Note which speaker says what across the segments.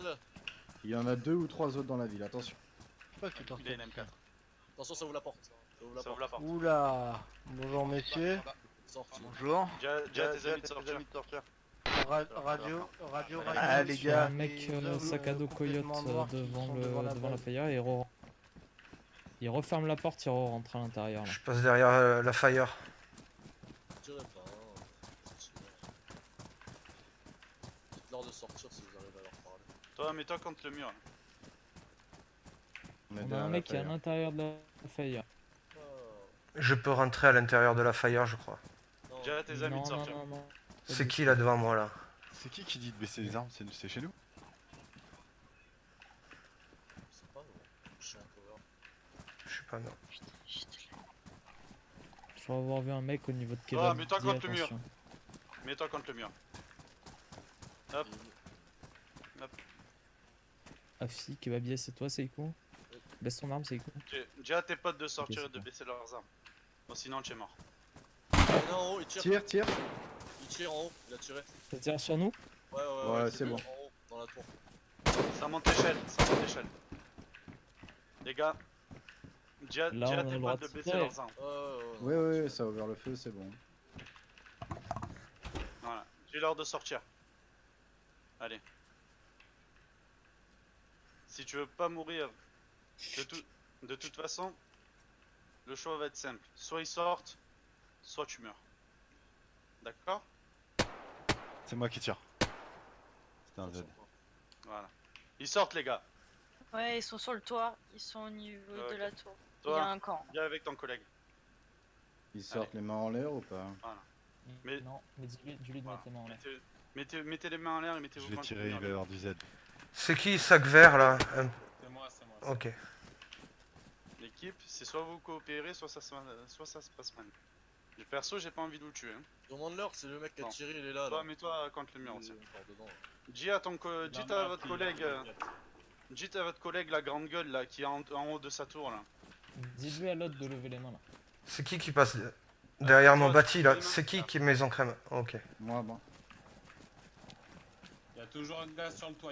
Speaker 1: Lancez-le.
Speaker 2: Il y en a 2 ou 3 autres dans la ville, attention.
Speaker 3: Pas que
Speaker 4: Il a une M4.
Speaker 1: Attention, ça ouvre la porte. Ça ouvre la
Speaker 4: Ça
Speaker 1: porte.
Speaker 4: ouvre la porte.
Speaker 3: Oula. Bonjour messieurs.
Speaker 1: Sorti.
Speaker 5: Bonjour.
Speaker 4: Déjà tes amis de sortir.
Speaker 3: Radio.
Speaker 5: Ah, les gars.
Speaker 6: Un mec sac à dos coyote devant la fire et il referme la porte, il rentre à l'intérieur.
Speaker 5: Je passe derrière la fire.
Speaker 1: Tirez pas. Dites-leur de sortir si vous arrivez à leur parler.
Speaker 4: Toi, mets-toi contre le mur. Là.
Speaker 2: On est
Speaker 6: On a
Speaker 2: derrière
Speaker 6: un
Speaker 2: la
Speaker 6: mec qui est à
Speaker 2: fire.
Speaker 6: l'intérieur de la fire.
Speaker 1: Oh.
Speaker 5: Je peux rentrer à l'intérieur de la fire, je crois.
Speaker 1: Non.
Speaker 4: Déjà tes amis de sortir.
Speaker 6: Non.
Speaker 5: C'est qui là devant moi là?
Speaker 7: C'est qui dit de baisser les armes? C'est chez nous?
Speaker 1: C'est pas vrai. Je suis un cover.
Speaker 5: Je sais pas, non.
Speaker 6: Je crois avoir vu un mec au niveau de
Speaker 4: Ah,
Speaker 6: Kebab.
Speaker 4: mets-toi
Speaker 6: Dis
Speaker 4: contre le mur.
Speaker 6: attention.
Speaker 4: Mets-toi contre le mur. Hop.
Speaker 6: Ah si, Kebabier c'est toi Seiko? Baisse ton arme Seiko.
Speaker 4: Dis à tes potes de sortir
Speaker 6: Ok,
Speaker 4: et de
Speaker 6: c'est
Speaker 4: baisser leurs armes. Bon, sinon tu es mort.
Speaker 1: Il est en haut, il tire.
Speaker 2: Tire.
Speaker 1: Il tire en haut, il a tiré.
Speaker 6: Ça tire sur nous?
Speaker 1: Ouais,
Speaker 2: c'est bon.
Speaker 1: En haut, dans la tour.
Speaker 4: Ça monte l'échelle, ça monte l'échelle. Les gars, dis à
Speaker 6: Là, on a
Speaker 4: tes
Speaker 6: le droit
Speaker 4: potes de
Speaker 6: de
Speaker 4: baisser
Speaker 6: tirer.
Speaker 4: leurs armes.
Speaker 2: Ouais, ça a ouvert le feu, c'est bon.
Speaker 4: Voilà, dis-leur de sortir. Allez. Si tu veux pas mourir, de toute façon, le choix va être simple. Soit ils sortent, soit tu meurs. D'accord?
Speaker 7: C'est moi qui tire. C'était un Z.
Speaker 4: Voilà. Ils sortent les gars.
Speaker 8: Ouais, ils sont sur le toit, ils sont au niveau
Speaker 4: Ok.
Speaker 8: de la tour. Il y a
Speaker 4: Toi,
Speaker 8: un camp.
Speaker 4: viens avec ton collègue.
Speaker 2: Ils sortent les mains en l'air ou pas?
Speaker 4: Mais-
Speaker 6: Non, mais dis-lui de
Speaker 4: Voilà.
Speaker 6: mettre les mains en l'air.
Speaker 4: Mettez les mains en l'air et mettez-vous
Speaker 7: Je vais
Speaker 4: contre le
Speaker 7: tirer, il
Speaker 4: mur,
Speaker 7: va y
Speaker 4: les gars.
Speaker 7: avoir du Z.
Speaker 5: C'est qui sac vert là?
Speaker 9: C'est moi.
Speaker 5: Ok.
Speaker 4: L'équipe, c'est soit vous coopérez, soit ça se passe mal. Le perso, j'ai pas envie de vous tuer. Hein.
Speaker 1: Demande-leur, c'est le mec qui a
Speaker 4: Bon.
Speaker 1: tiré, il est là.
Speaker 4: Toi, mets-toi contre le mur aussi.
Speaker 1: Il est encore dedans.
Speaker 4: Dites à votre collègue, dites à votre collègue la grande gueule là, qui est en haut de sa tour là.
Speaker 6: Dis-lui à l'autre de lever les mains là.
Speaker 5: C'est qui passe derrière mon
Speaker 4: toi,
Speaker 5: bâti
Speaker 4: tu
Speaker 5: là?
Speaker 4: fais les mains,
Speaker 5: C'est
Speaker 4: là.
Speaker 5: qui est maison crème? Ok.
Speaker 2: Moi, bon.
Speaker 9: Il y a toujours un gaz sur le toit,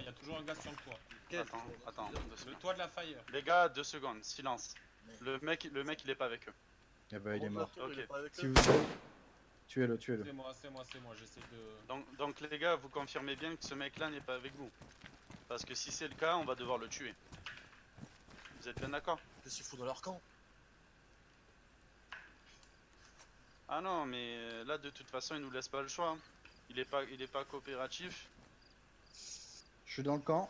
Speaker 4: Attends, 2
Speaker 9: Le
Speaker 4: secondes.
Speaker 9: toit de la fire.
Speaker 4: Les gars, 2 secondes, silence. Le mec il est pas avec eux.
Speaker 2: Eh ben, il est mort.
Speaker 1: Il est pas avec
Speaker 2: Si
Speaker 1: eux.
Speaker 2: vous voulez, tuez-le.
Speaker 9: C'est moi, j'essaie de...
Speaker 4: Donc les gars, vous confirmez bien que ce mec là n'est pas avec vous. Parce que si c'est le cas, on va devoir le tuer. Vous êtes bien d'accord?
Speaker 1: Qu'est-ce qu'il fout dans leur camp?
Speaker 4: Ah non, mais là de toute façon il nous laisse pas le choix. Hein. Il est pas coopératif.
Speaker 2: Je suis dans le camp.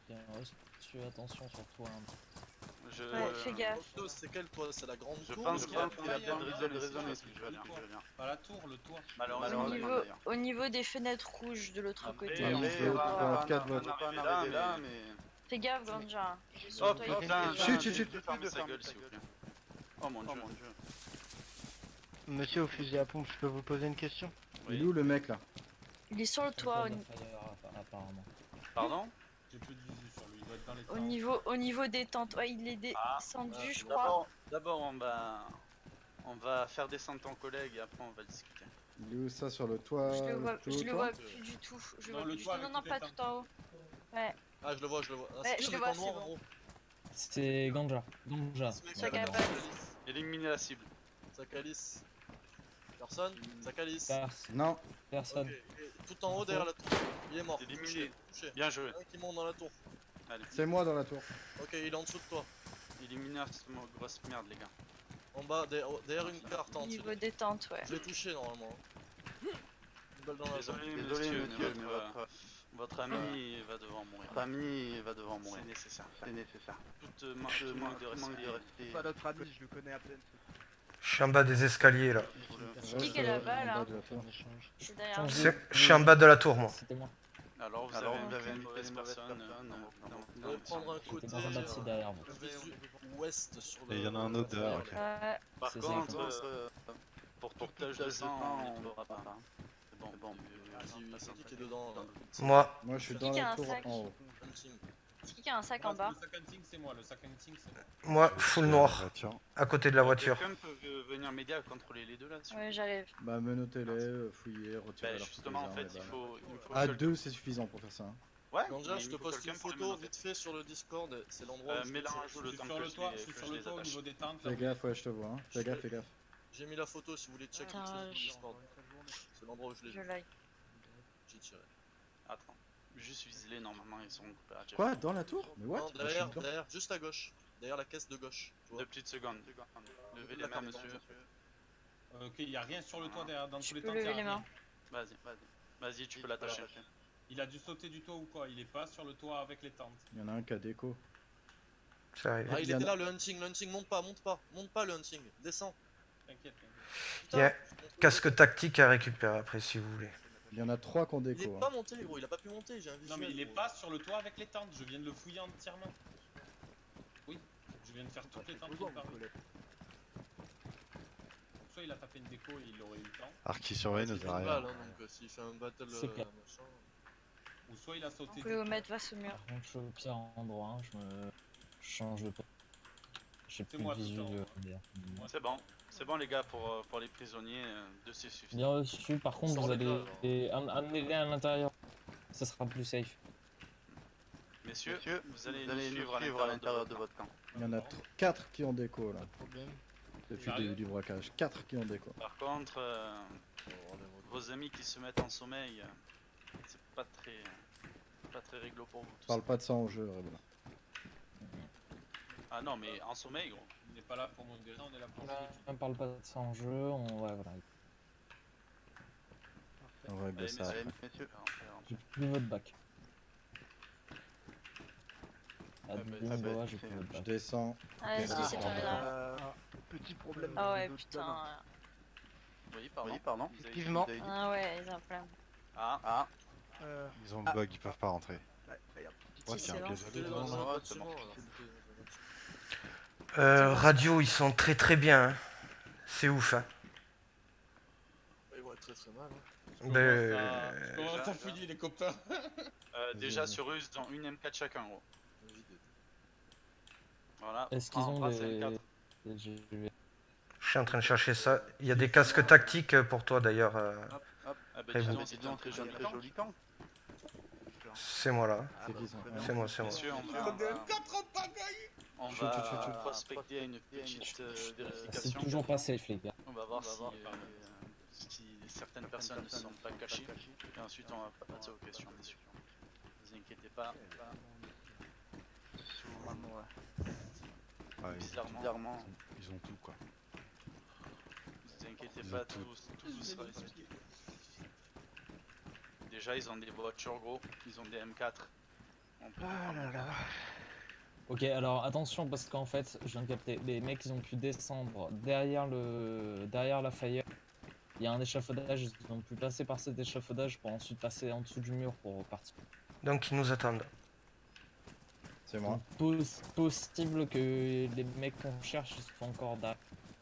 Speaker 6: Bien reçu, attention sur toi. Hein.
Speaker 4: Je,
Speaker 8: Ouais, fais gaffe.
Speaker 1: L'autre, c'est quelle toi? C'est la grande
Speaker 4: je
Speaker 1: tour
Speaker 4: pense
Speaker 1: ou
Speaker 4: qu'il
Speaker 1: la
Speaker 4: a
Speaker 1: grande
Speaker 4: bien
Speaker 1: fire?
Speaker 4: de raisonner ce que je veux dire.
Speaker 9: Pas la tour, le toit.
Speaker 4: Malheureusement d'ailleurs.
Speaker 8: Au niveau des fenêtres rouges de l'autre
Speaker 4: Après,
Speaker 8: côté.
Speaker 2: Ouais,
Speaker 4: on
Speaker 2: mais
Speaker 4: peut
Speaker 2: je veux
Speaker 4: pas
Speaker 2: 4 votes.
Speaker 4: arriver là, mais...
Speaker 8: Fais gaffe, Ganja.
Speaker 4: Oh putain,
Speaker 2: Chut.
Speaker 4: fermez sa gueule s'il vous plaît. Oh mon dieu.
Speaker 3: Monsieur au fusil à pompe, je peux vous poser une question?
Speaker 4: Oui.
Speaker 2: Il est où le mec là?
Speaker 8: Il est sur le toit,
Speaker 6: Apparemment.
Speaker 4: Pardon?
Speaker 9: J'ai plus de visu sur lui, il doit être dans les
Speaker 8: au niveau des tentes. Ouais, il est descendu, je crois.
Speaker 4: D'abord on va faire descendre ton collègue et après on va discuter.
Speaker 2: Il est où ça sur le toit?
Speaker 8: Je le vois,
Speaker 2: tout
Speaker 8: je
Speaker 2: au
Speaker 8: le
Speaker 2: toit
Speaker 8: vois plus du tout. Je
Speaker 9: Non,
Speaker 8: vois
Speaker 9: le
Speaker 8: plus du
Speaker 9: toit
Speaker 8: tout.
Speaker 9: avec
Speaker 8: Non,
Speaker 9: toutes
Speaker 8: pas
Speaker 9: les
Speaker 8: tout en haut. Ouais,
Speaker 1: Ah, je le vois. Ah,
Speaker 8: Ouais,
Speaker 1: c'est
Speaker 8: je
Speaker 1: qui
Speaker 8: le
Speaker 1: le
Speaker 8: vois,
Speaker 1: camp noir
Speaker 8: c'est
Speaker 1: en
Speaker 8: bon.
Speaker 1: haut?
Speaker 6: C'est Ganja.
Speaker 8: Sac à
Speaker 1: D'accord.
Speaker 8: pattes.
Speaker 4: Éliminez la cible.
Speaker 1: Sakalis. Personne? Sakalis.
Speaker 2: Non.
Speaker 6: Personne.
Speaker 1: Ok. Et tout en haut derrière la tour. Il est mort.
Speaker 4: Éliminé.
Speaker 1: Touché.
Speaker 4: Bien joué.
Speaker 1: Un qui monte dans la tour.
Speaker 4: Allez.
Speaker 2: C'est moi dans la tour.
Speaker 1: Ok, il est en dessous de toi.
Speaker 4: Éliminez cette grosse merde les gars.
Speaker 1: En bas, derrière une carte
Speaker 8: Au
Speaker 1: en dessous.
Speaker 8: niveau des tentes, ouais.
Speaker 1: Je l'ai touché normalement. Une balle dans la tête.
Speaker 4: Désolé monsieur, mais votre ami va devoir mourir. C'est nécessaire. Toute manque de respect.
Speaker 5: Pas notre ami, je le connais à peine. Je suis en bas des escaliers là.
Speaker 8: C'est qui est là-bas, là?
Speaker 2: En bas de la tour.
Speaker 8: Je suis derrière.
Speaker 5: Je suis en bas de la tour moi.
Speaker 6: C'était moi.
Speaker 4: Alors vous avez une mauvaise personne.
Speaker 1: Je vais prendre un côté
Speaker 6: J'étais dans un bâti derrière vous.
Speaker 1: ouest sur le.
Speaker 7: Et il y en a un autre derrière, ok.
Speaker 8: Ouais.
Speaker 4: Par
Speaker 6: C'est
Speaker 4: contre,
Speaker 6: ça.
Speaker 4: pour toute tâche de sang, on ne l'aura pas. C'est bon.
Speaker 1: C'est qui est dedans là?
Speaker 5: Moi,
Speaker 2: Moi je suis
Speaker 8: Qui
Speaker 2: dans
Speaker 8: qui a
Speaker 2: la
Speaker 8: un
Speaker 2: tour
Speaker 8: sac?
Speaker 2: en haut.
Speaker 1: Hunting.
Speaker 8: C'est qui a un sac en bas?
Speaker 9: Le sac hunting, c'est moi,
Speaker 5: moi full noir,
Speaker 7: Voiture.
Speaker 5: à côté de la voiture.
Speaker 4: Quelqu'un peut venir m'aider à contrôler les deux là s'il vous plaît.
Speaker 8: Ouais, j'arrive.
Speaker 2: Bah menottez-les, fouillez, retirez
Speaker 4: Bah
Speaker 2: leur
Speaker 4: justement en fait
Speaker 2: armes,
Speaker 4: il faut
Speaker 2: À
Speaker 4: que
Speaker 2: 2 c'est suffisant pour faire ça. Hein.
Speaker 4: Ouais,
Speaker 1: Ganja,
Speaker 4: mais
Speaker 1: je
Speaker 4: il
Speaker 1: te
Speaker 4: faut
Speaker 1: poste
Speaker 4: quelqu'un
Speaker 1: une
Speaker 4: pour les
Speaker 1: photo
Speaker 4: menotter.
Speaker 1: vite fait sur le Discord, c'est l'endroit où je
Speaker 4: Mélange
Speaker 1: te
Speaker 4: le
Speaker 9: Je
Speaker 4: temps
Speaker 9: suis sur
Speaker 4: que
Speaker 9: le
Speaker 4: je
Speaker 9: toit,
Speaker 4: les-
Speaker 9: je suis
Speaker 4: que
Speaker 9: sur
Speaker 4: je
Speaker 9: le
Speaker 4: les
Speaker 9: toit au
Speaker 4: attache.
Speaker 9: niveau des tentes.
Speaker 2: Fais gaffe, ouais, je te vois. Hein. Fais gaffe, fais gaffe.
Speaker 1: J'ai mis la photo si vous voulez check
Speaker 8: Putain,
Speaker 1: vite fait sur le
Speaker 8: je-
Speaker 1: Discord. C'est l'endroit où je l'ai
Speaker 8: Je
Speaker 1: vu.
Speaker 8: like.
Speaker 1: J'ai tiré.
Speaker 4: Attends, juste vise-les, normalement ils sont coopératifs.
Speaker 2: Quoi? Dans la tour? Mais what?
Speaker 1: Non,
Speaker 2: Moi, je suis
Speaker 1: derrière,
Speaker 2: dedans.
Speaker 1: derrière, juste à gauche. Derrière la caisse de gauche. Tu vois.
Speaker 4: 2 petites secondes. Levez les
Speaker 1: La
Speaker 4: mains,
Speaker 1: carte,
Speaker 4: monsieur.
Speaker 9: Ok, il y a rien sur le toit derrière, dans tous
Speaker 8: Je
Speaker 9: les
Speaker 8: peux
Speaker 9: tentes. il y a
Speaker 8: lever les
Speaker 9: rien.
Speaker 8: mains.
Speaker 4: Vas-y, vas-y. Vas-y, tu peux l'attacher.
Speaker 9: Il a dû sauter du toit ou quoi? Il est pas sur le toit avec les tentes.
Speaker 2: Il y en a un qui a déco.
Speaker 5: Ça arrive.
Speaker 1: Ah, il
Speaker 2: Il y en
Speaker 1: était
Speaker 2: a-
Speaker 1: là, le hunting, monte pas, monte pas le hunting, descends.
Speaker 9: T'inquiète, t'inquiète.
Speaker 5: Il y a
Speaker 1: Putain,
Speaker 5: casque tactique à récupérer après si vous voulez.
Speaker 2: Il y en a 3 qui ont
Speaker 1: il est
Speaker 2: déco.
Speaker 1: pas
Speaker 2: Hein.
Speaker 1: monté, gros, il a pas pu monter, j'ai un visuel.
Speaker 9: Non mais il est
Speaker 1: gros.
Speaker 9: pas sur le toit avec les tentes, je viens de le fouiller entièrement. Oui, je viens de faire toutes les tentes qui me parlent. Soit il a tapé une déco et il aurait eu le temps,
Speaker 7: Arc qui surveille
Speaker 1: Il
Speaker 7: nos
Speaker 1: fait une
Speaker 7: arrières.
Speaker 1: balle, hein, donc s'il fait un battle
Speaker 6: C'est clair.
Speaker 1: machin.
Speaker 9: ou soit il a
Speaker 8: On
Speaker 9: sauté
Speaker 8: peut
Speaker 9: du toit.
Speaker 8: mettre face au mur.
Speaker 6: Par contre, je suis au pire endroit, hein, je me change de pas. J'ai plus
Speaker 9: moi,
Speaker 6: de visu.
Speaker 9: tout le temps.
Speaker 6: Bien.
Speaker 4: C'est bon les gars pour les prisonniers, 2 c'est suffisant.
Speaker 6: Bien reçu, par contre,
Speaker 1: Sors
Speaker 6: vous
Speaker 1: les
Speaker 6: allez
Speaker 1: balles,
Speaker 6: amener-les à l'intérieur. Ça sera plus safe.
Speaker 4: Messieurs, vous allez nous suivre à l'intérieur de votre camp.
Speaker 2: Il y en a 4 qui ont déco là.
Speaker 3: Problème.
Speaker 2: Depuis le
Speaker 9: Sérieux
Speaker 2: début du braquage. 4 qui ont déco.
Speaker 4: Par contre, vos amis qui se mettent en sommeil, c'est pas très réglo pour vous. tout
Speaker 2: Parle
Speaker 4: ça.
Speaker 2: pas de ça en jeu, Rebel.
Speaker 4: Ah non, mais en sommeil, gros.
Speaker 9: On n'est pas là pour modérer, on est là pour
Speaker 6: On parle pas de ça en jeu, ouais, voilà.
Speaker 2: On règle ça après.
Speaker 4: messieurs.
Speaker 6: J'ai plus votre bac. Ah,
Speaker 4: bah,
Speaker 6: bingo, j'ai plus votre
Speaker 2: Je
Speaker 6: bac.
Speaker 2: descends.
Speaker 8: Ah,
Speaker 2: Ok,
Speaker 8: si,
Speaker 2: d'accord.
Speaker 8: c'est tombé là.
Speaker 3: Petit problème.
Speaker 8: Ah ouais,
Speaker 3: de
Speaker 8: putain.
Speaker 4: Oui, pardon. Vous avez-
Speaker 3: Effectivement.
Speaker 4: vous avez dit-
Speaker 8: Ah ouais, ils ont plein.
Speaker 4: Ah,
Speaker 7: Ils ont le bug, ils peuvent pas rentrer. Ouais,
Speaker 8: Si,
Speaker 7: tiens,
Speaker 8: c'est bon.
Speaker 7: ok.
Speaker 1: Foutez-les dans
Speaker 4: Ouais,
Speaker 1: un
Speaker 4: c'est
Speaker 1: bâtiment,
Speaker 4: bon.
Speaker 1: là, foutez-les.
Speaker 5: Radio, ils sont très bien. Hein. C'est ouf. Hein.
Speaker 1: Ils vont être très mal. Hein.
Speaker 5: Ben,
Speaker 9: Comment
Speaker 4: déjà,
Speaker 9: t'as fouillé les copains?
Speaker 4: déjà sur eux, ils ont une M4 chacun, gros. Voilà.
Speaker 6: Est-ce qu'ils
Speaker 4: En
Speaker 6: ont
Speaker 4: bras, c'est un
Speaker 6: des...
Speaker 4: 4.
Speaker 6: des-
Speaker 5: je suis en train de chercher ça. Il y a des casques tactiques pour toi d'ailleurs.
Speaker 4: Ah bah
Speaker 5: Très
Speaker 4: dis
Speaker 5: bon.
Speaker 4: donc, c'est un très joli camp.
Speaker 5: C'est moi là.
Speaker 2: C'est qui ça?
Speaker 5: C'est moi, c'est moi.
Speaker 4: Messieurs, on va
Speaker 2: Chut, chut, chut, chut.
Speaker 4: prospecter à une petite
Speaker 6: C'est
Speaker 4: vérification.
Speaker 6: toujours pas safe, les gars.
Speaker 4: On va voir si certaines personnes ne sont pas cachées. Et ensuite, on va passer aux questions, messieurs. Ne vous inquiétez pas.
Speaker 7: Ouais,
Speaker 4: Bizarrement,
Speaker 7: ils ont tout quoi.
Speaker 4: ne vous inquiétez
Speaker 7: Ils
Speaker 4: pas,
Speaker 7: ont tout.
Speaker 4: tout vous sera expliqué. Déjà, ils ont des voitures, gros. Ils ont des M4. On peut
Speaker 6: Ok, alors attention parce qu'en fait, je viens de capter, les mecs ils ont pu descendre derrière la fire. Il y a un échafaudage, ils ont pu passer par cet échafaudage pour ensuite passer en dessous du mur pour repartir.
Speaker 5: Donc ils nous attendent.
Speaker 2: C'est moi.
Speaker 6: Possible que les mecs qu'on cherche ils soient encore derrière.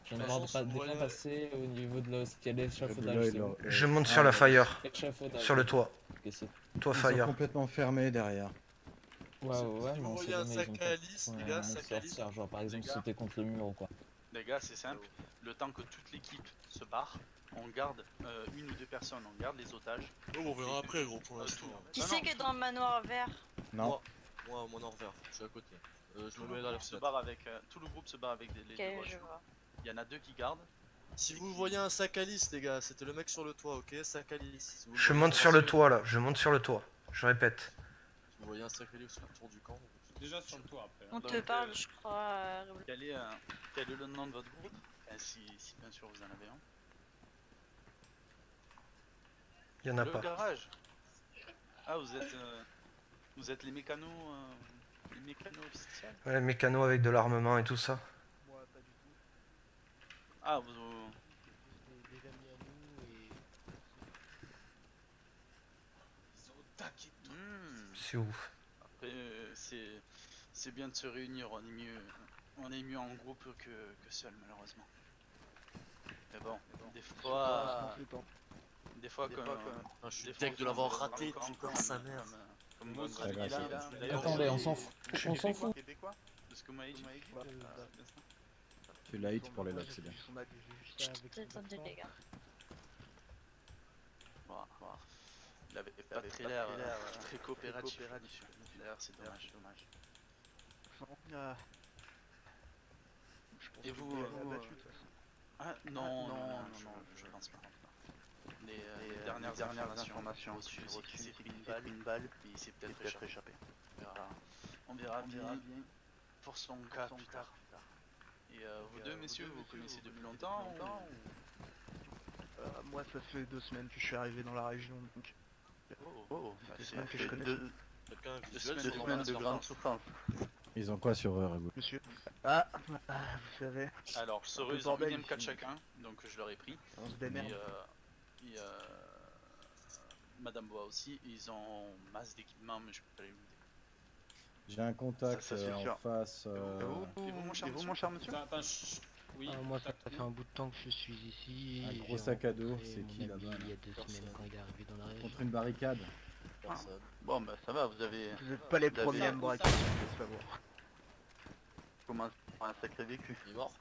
Speaker 6: Je viens de voir
Speaker 1: chance,
Speaker 6: déjà
Speaker 1: ouais.
Speaker 6: passer au niveau de ce qu'il y a l'échafaudage.
Speaker 2: Rebel,
Speaker 6: c'est
Speaker 2: il
Speaker 6: où
Speaker 2: a-
Speaker 5: Je monte sur la fire,
Speaker 6: Échafaudage.
Speaker 5: sur le toit.
Speaker 6: Ok, c'est-
Speaker 5: Toit
Speaker 2: Ils sont
Speaker 5: fire.
Speaker 2: complètement fermés derrière.
Speaker 6: Ouais,
Speaker 1: Si
Speaker 6: mais
Speaker 1: vous
Speaker 6: on
Speaker 1: voyez
Speaker 6: sait
Speaker 1: un
Speaker 6: jamais,
Speaker 1: sac
Speaker 6: ils ont
Speaker 1: à
Speaker 6: pas-
Speaker 1: Alice, les gars,
Speaker 6: moyen de
Speaker 1: sac à Alice.
Speaker 6: sortir, genre par exemple
Speaker 4: gars.
Speaker 6: sauter contre le mur ou quoi.
Speaker 4: Les gars, c'est simple. Le temps que toute l'équipe se barre, on garde une ou deux personnes, on garde les otages.
Speaker 1: Oh, on verra après, gros, pour l'instant.
Speaker 8: Qui
Speaker 4: Non,
Speaker 8: c'est
Speaker 4: non,
Speaker 8: qui est dans le manoir vert?
Speaker 2: Non.
Speaker 1: Moi, mon envers, je suis à côté. Je
Speaker 4: Tout
Speaker 1: me
Speaker 4: le
Speaker 1: mets dans
Speaker 4: groupe
Speaker 1: la
Speaker 4: se
Speaker 1: fenêtre.
Speaker 4: barre avec, tout le groupe se barre avec les
Speaker 8: Ok,
Speaker 4: deux
Speaker 8: je
Speaker 4: voitures.
Speaker 8: vois.
Speaker 4: Il y en a deux qui gardent.
Speaker 1: Si vous voyez un sac à Alice, les gars, c'était le mec sur le toit, ok? Sac à Alice. Si vous le
Speaker 5: Je
Speaker 1: voyez,
Speaker 5: monte sur le toit là. Je monte sur le toit. Je répète.
Speaker 1: Si vous voyez un sac à Alice autour du camp,
Speaker 9: Déjà sur le toit après.
Speaker 8: On
Speaker 4: Donc,
Speaker 8: te parle, je crois.
Speaker 4: Quel est le nom de votre groupe? Si bien sûr vous en avez un.
Speaker 5: Il y en a
Speaker 4: Le
Speaker 5: pas.
Speaker 4: garage. Ah, vous êtes les mécanos officiels?
Speaker 5: Ouais, mécano avec de l'armement et tout ça.
Speaker 3: Moi, pas du tout.
Speaker 4: Ah, vous.
Speaker 3: Des amis à nous et.
Speaker 9: Ils sont au taquet de tout.
Speaker 5: C'est ouf.
Speaker 4: Après, c'est bien de se réunir. On est mieux en groupe que seul, malheureusement. Mais bon, des fois, comme.
Speaker 1: je suis
Speaker 4: des fois,
Speaker 1: deg de l'avoir
Speaker 4: on-
Speaker 1: raté,
Speaker 4: comme-
Speaker 1: tu vois, sa mère.
Speaker 4: Comme
Speaker 9: Moi
Speaker 4: votre
Speaker 9: aussi,
Speaker 4: ami
Speaker 2: c'est
Speaker 4: là,
Speaker 2: grave,
Speaker 4: là.
Speaker 2: c'est-
Speaker 4: D'ailleurs,
Speaker 6: Attendez, on
Speaker 4: je-
Speaker 6: s'en fout.
Speaker 4: je suis
Speaker 6: On s'en fout.
Speaker 4: Québécois, de ce que vous m'avez dit.
Speaker 2: Tu l'as hit pour les lots, c'est bien.
Speaker 3: On a juste avec
Speaker 8: Attendez, les gars.
Speaker 4: Voilà, voilà. Il avait pas très l'air très coopératif. Monsieur. D'ailleurs, c'est dommage.
Speaker 3: Ah.
Speaker 4: Et vous, Ah non, je pense pas. Les dernières informations reçues, c'est qu'il s'est pris une balle, et il s'est peut-être échappé. On verra bien pour son cas plus tard. Et vous deux, messieurs, vous connaissez depuis longtemps
Speaker 3: Moi, ça fait 2 semaines que je suis arrivé dans la région, donc
Speaker 4: c'est
Speaker 3: semaines que je connais.
Speaker 1: Quelqu'un
Speaker 4: Deux
Speaker 1: visuel
Speaker 4: semaines
Speaker 1: sur
Speaker 4: de grande souffrance.
Speaker 2: Ils ont quoi sur eux, Ragout?
Speaker 3: Monsieur. Ah, vous savez,
Speaker 4: Alors, sur
Speaker 3: peu
Speaker 4: eux,
Speaker 3: de
Speaker 4: ils ont
Speaker 3: bordel
Speaker 4: une M4
Speaker 3: ici.
Speaker 4: chacun, donc je leur ai pris.
Speaker 3: on se
Speaker 4: Et,
Speaker 3: démerde.
Speaker 4: Madame Bois aussi, ils ont masse d'équipements, mais je peux pas les limiter.
Speaker 2: J'ai un contact
Speaker 4: Ça, c'est
Speaker 2: en
Speaker 4: sûr.
Speaker 2: face.
Speaker 4: Et vous, mon cher monsieur
Speaker 9: Attends, chut. Oui,
Speaker 10: Moi, ça
Speaker 9: tac,
Speaker 10: fait un bout de temps que je suis ici.
Speaker 2: Un
Speaker 10: et
Speaker 2: gros
Speaker 10: j'ai
Speaker 2: sac à dos,
Speaker 10: rencontré
Speaker 2: c'est
Speaker 10: mon
Speaker 2: qui,
Speaker 10: ami
Speaker 2: là-bas,
Speaker 10: il y a
Speaker 2: là
Speaker 10: 2 semaines quand il est arrivé dans la région.
Speaker 2: Contre une barricade.
Speaker 1: personne.
Speaker 4: Bon, bah ça va, vous avez
Speaker 3: Vous êtes pas les
Speaker 4: vous avez-
Speaker 3: premiers à me braquer, je peux savoir.
Speaker 4: commencé par un sacré vécu.
Speaker 1: Il est mort.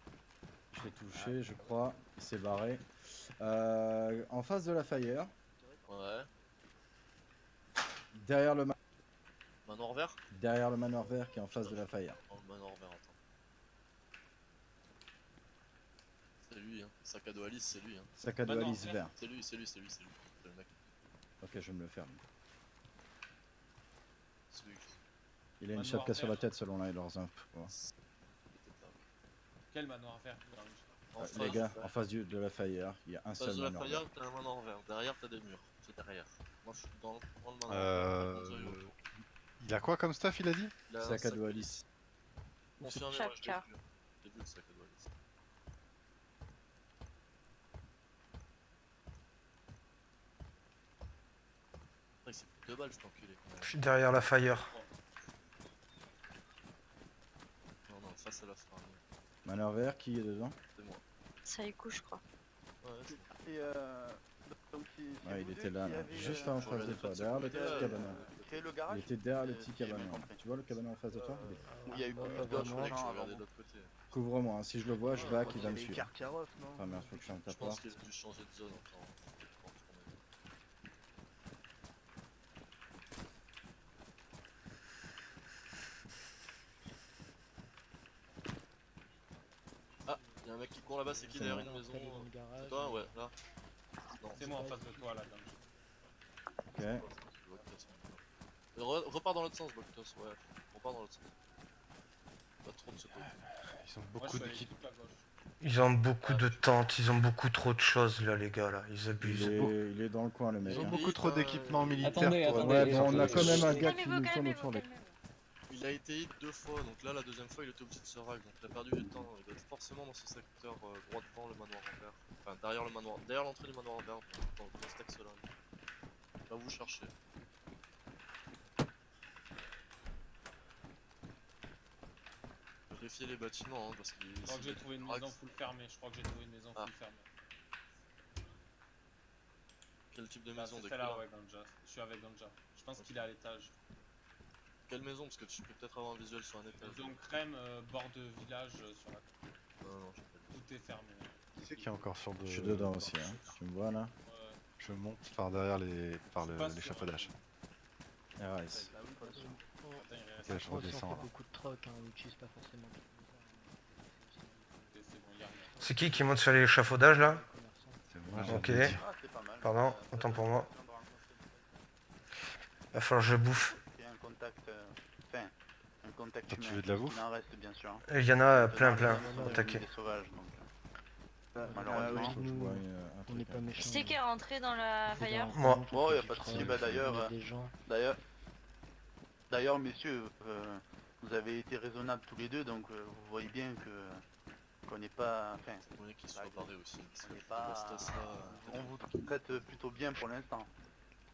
Speaker 2: Je l'ai touché, je crois. Il s'est barré. En face de la Fire,
Speaker 1: Ouais.
Speaker 2: derrière le,
Speaker 1: Manoir vert.
Speaker 2: derrière le manoir vert qui est en face de la Fire.
Speaker 1: Oh, le manoir vert, attends. C'est lui, hein. Sac à dos Alice, c'est lui, hein.
Speaker 2: Sac à dos
Speaker 9: Manoir
Speaker 2: Alice
Speaker 9: vert.
Speaker 2: vert.
Speaker 1: C'est lui. C'est le mec.
Speaker 2: Ok, je vais me le faire.
Speaker 1: C'est lui.
Speaker 2: Il a une
Speaker 9: Manoir
Speaker 2: chapka sur la
Speaker 9: vert.
Speaker 2: tête selon leurs infos.
Speaker 9: Quel manoir vert?
Speaker 1: En
Speaker 2: Les
Speaker 1: face,
Speaker 2: gars, en face de la Fire, il y a un
Speaker 1: en face
Speaker 2: seul
Speaker 1: de la
Speaker 2: manoir
Speaker 1: Fire,
Speaker 2: vert.
Speaker 1: t'as un manoir vert. Derrière, t'as des murs. C'est derrière. Moi, je suis dans le manoir.
Speaker 7: Il a quoi comme stuff, il a dit?
Speaker 1: Il a un
Speaker 2: Sac à dos Alice.
Speaker 1: Confirmé, moi, je l'ai
Speaker 8: Chacun.
Speaker 1: vu. J'ai vu le sac à dos Alice. Après, il s'est pris 2 balles, cet enculé. quand même.
Speaker 5: Je suis derrière la Fire.
Speaker 1: Non, ça, c'est la fin.
Speaker 2: Manoir vert, qui est dedans?
Speaker 1: C'est moi.
Speaker 8: Ça y couche, je crois.
Speaker 1: Ouais, c'est
Speaker 3: Et donc
Speaker 2: Ouais, il était là, là. Juste en
Speaker 1: sur
Speaker 2: face
Speaker 1: la
Speaker 2: de toi,
Speaker 1: défense
Speaker 2: derrière le
Speaker 1: sécuritaire,
Speaker 2: petit cabanon.
Speaker 4: Créer le
Speaker 2: Il
Speaker 4: garage
Speaker 2: était derrière le petit
Speaker 4: si j'ai bien
Speaker 2: cabanon.
Speaker 4: compris.
Speaker 2: Tu vois le cabanon en face de toi?
Speaker 4: Où il y a eu
Speaker 10: Bah,
Speaker 4: plus
Speaker 10: bah,
Speaker 4: d'autres
Speaker 10: vraiment.
Speaker 1: Je
Speaker 4: gens
Speaker 1: vais
Speaker 4: avant.
Speaker 1: regarder de l'autre côté.
Speaker 2: Couvre-moi, hein. Si je le vois, je back, il va me
Speaker 3: les
Speaker 2: suivre.
Speaker 3: Karkaroff, non
Speaker 2: Enfin, merde, faut que je ferme ta
Speaker 1: Je pense
Speaker 2: porte.
Speaker 1: qu'il a dû changer de zone en temps. Ah, il y a un mec qui court là-bas, c'est qui
Speaker 2: C'est
Speaker 1: derrière
Speaker 2: moi.
Speaker 1: une maison?
Speaker 10: Après, il est dans le garage.
Speaker 1: C'est toi? Ouais, là. Non,
Speaker 9: C'est moi en face de toi là.
Speaker 2: Ok.
Speaker 1: Repars dans l'autre sens, Boctos, ouais. Repars dans l'autre sens. Pas trop de ce côté.
Speaker 7: Ils ont
Speaker 9: Moi
Speaker 7: beaucoup
Speaker 9: je suis allé
Speaker 7: d'équipes.
Speaker 9: toute la gauche.
Speaker 5: Ils ont beaucoup de tentes, ils ont beaucoup trop de choses là, les gars, là. Ils
Speaker 2: Il
Speaker 5: abusent.
Speaker 2: est dans le coin, le mec.
Speaker 7: Ils ont
Speaker 2: hein.
Speaker 7: beaucoup trop d'équipements militaires
Speaker 6: Attendez,
Speaker 7: pour...
Speaker 6: attendez.
Speaker 2: Ouais, bon, on a quand même un gars qui
Speaker 8: Calmez-vous,
Speaker 2: nous tourne
Speaker 8: calmez-vous,
Speaker 2: autour des...
Speaker 8: calmez-vous.
Speaker 1: Il a été hit 2 fois, donc là la deuxième fois il était obligé de se rag, donc il a perdu du temps. Il doit être forcément dans ce secteur droit devant le manoir en vert. Enfin derrière le manoir, derrière l'entrée du manoir en vert, dans ce texte là. Va vous chercher. Vérifiez les bâtiments hein, parce qu'il.
Speaker 9: Je crois que j'ai trouvé une maison full fermée. Je crois que j'ai trouvé une maison
Speaker 1: Ah.
Speaker 9: full fermée.
Speaker 1: Quel type de
Speaker 9: Là,
Speaker 1: maison
Speaker 9: c'est
Speaker 1: de
Speaker 9: celle-là,
Speaker 1: quelle-
Speaker 9: ouais, Ganja. Je suis avec Ganja. Je pense qu'il est à l'étage.
Speaker 1: Quelle maison? Parce que tu peux peut-être avoir un visuel sur un étage.
Speaker 9: Maison crème, bord de village sur la.
Speaker 1: Non, je peux
Speaker 9: Tout est fermé.
Speaker 7: Qui c'est qui est encore sur le...
Speaker 2: Je suis dedans aussi, hein. Tu me vois, là?
Speaker 9: Ouais.
Speaker 7: Je monte par derrière
Speaker 9: Passe sur-
Speaker 7: l'échafaudage.
Speaker 2: RS.
Speaker 9: Attends, il reste-
Speaker 7: Ok, je
Speaker 10: Moi aussi, on
Speaker 7: redescends.
Speaker 10: fait
Speaker 7: là.
Speaker 10: beaucoup de troc, hein, on n'utilise pas forcément tout
Speaker 9: Ok, c'est bon, il y a rien.
Speaker 5: C'est qui monte sur l'échafaudage là?
Speaker 7: C'est moi,
Speaker 5: Ok.
Speaker 7: j'ai dit.
Speaker 4: Ah, c'est pas mal.
Speaker 5: Pardon, autant pour moi. Va falloir que je bouffe.
Speaker 4: C'est un contact, enfin, un contact
Speaker 7: Toi, tu
Speaker 4: humain.
Speaker 7: veux de la bouffe?
Speaker 4: Il en reste bien sûr.
Speaker 5: Il y en a plein,
Speaker 4: Dedans,
Speaker 5: plein.
Speaker 4: il y a
Speaker 5: Attaquer.
Speaker 4: des sauvages, donc,
Speaker 10: Malheureusement,
Speaker 2: Faut que je
Speaker 10: nous,
Speaker 2: vois,
Speaker 10: on n'est pas méchants.
Speaker 8: Qui c'est qui est rentré dans la fire?
Speaker 5: Moi.
Speaker 1: Oh,
Speaker 4: Bon, y a pas de souci, bah, d'ailleurs,
Speaker 10: Des gens.
Speaker 4: D'ailleurs, messieurs, vous avez été raisonnables tous les deux, donc vous voyez bien que qu'on n'est pas, enfin,
Speaker 1: C'est moyen qu'il soit barré aussi. Parce
Speaker 4: on
Speaker 1: que
Speaker 4: n'est pas,
Speaker 1: Bastos, là,
Speaker 4: on vous traite plutôt bien pour l'instant.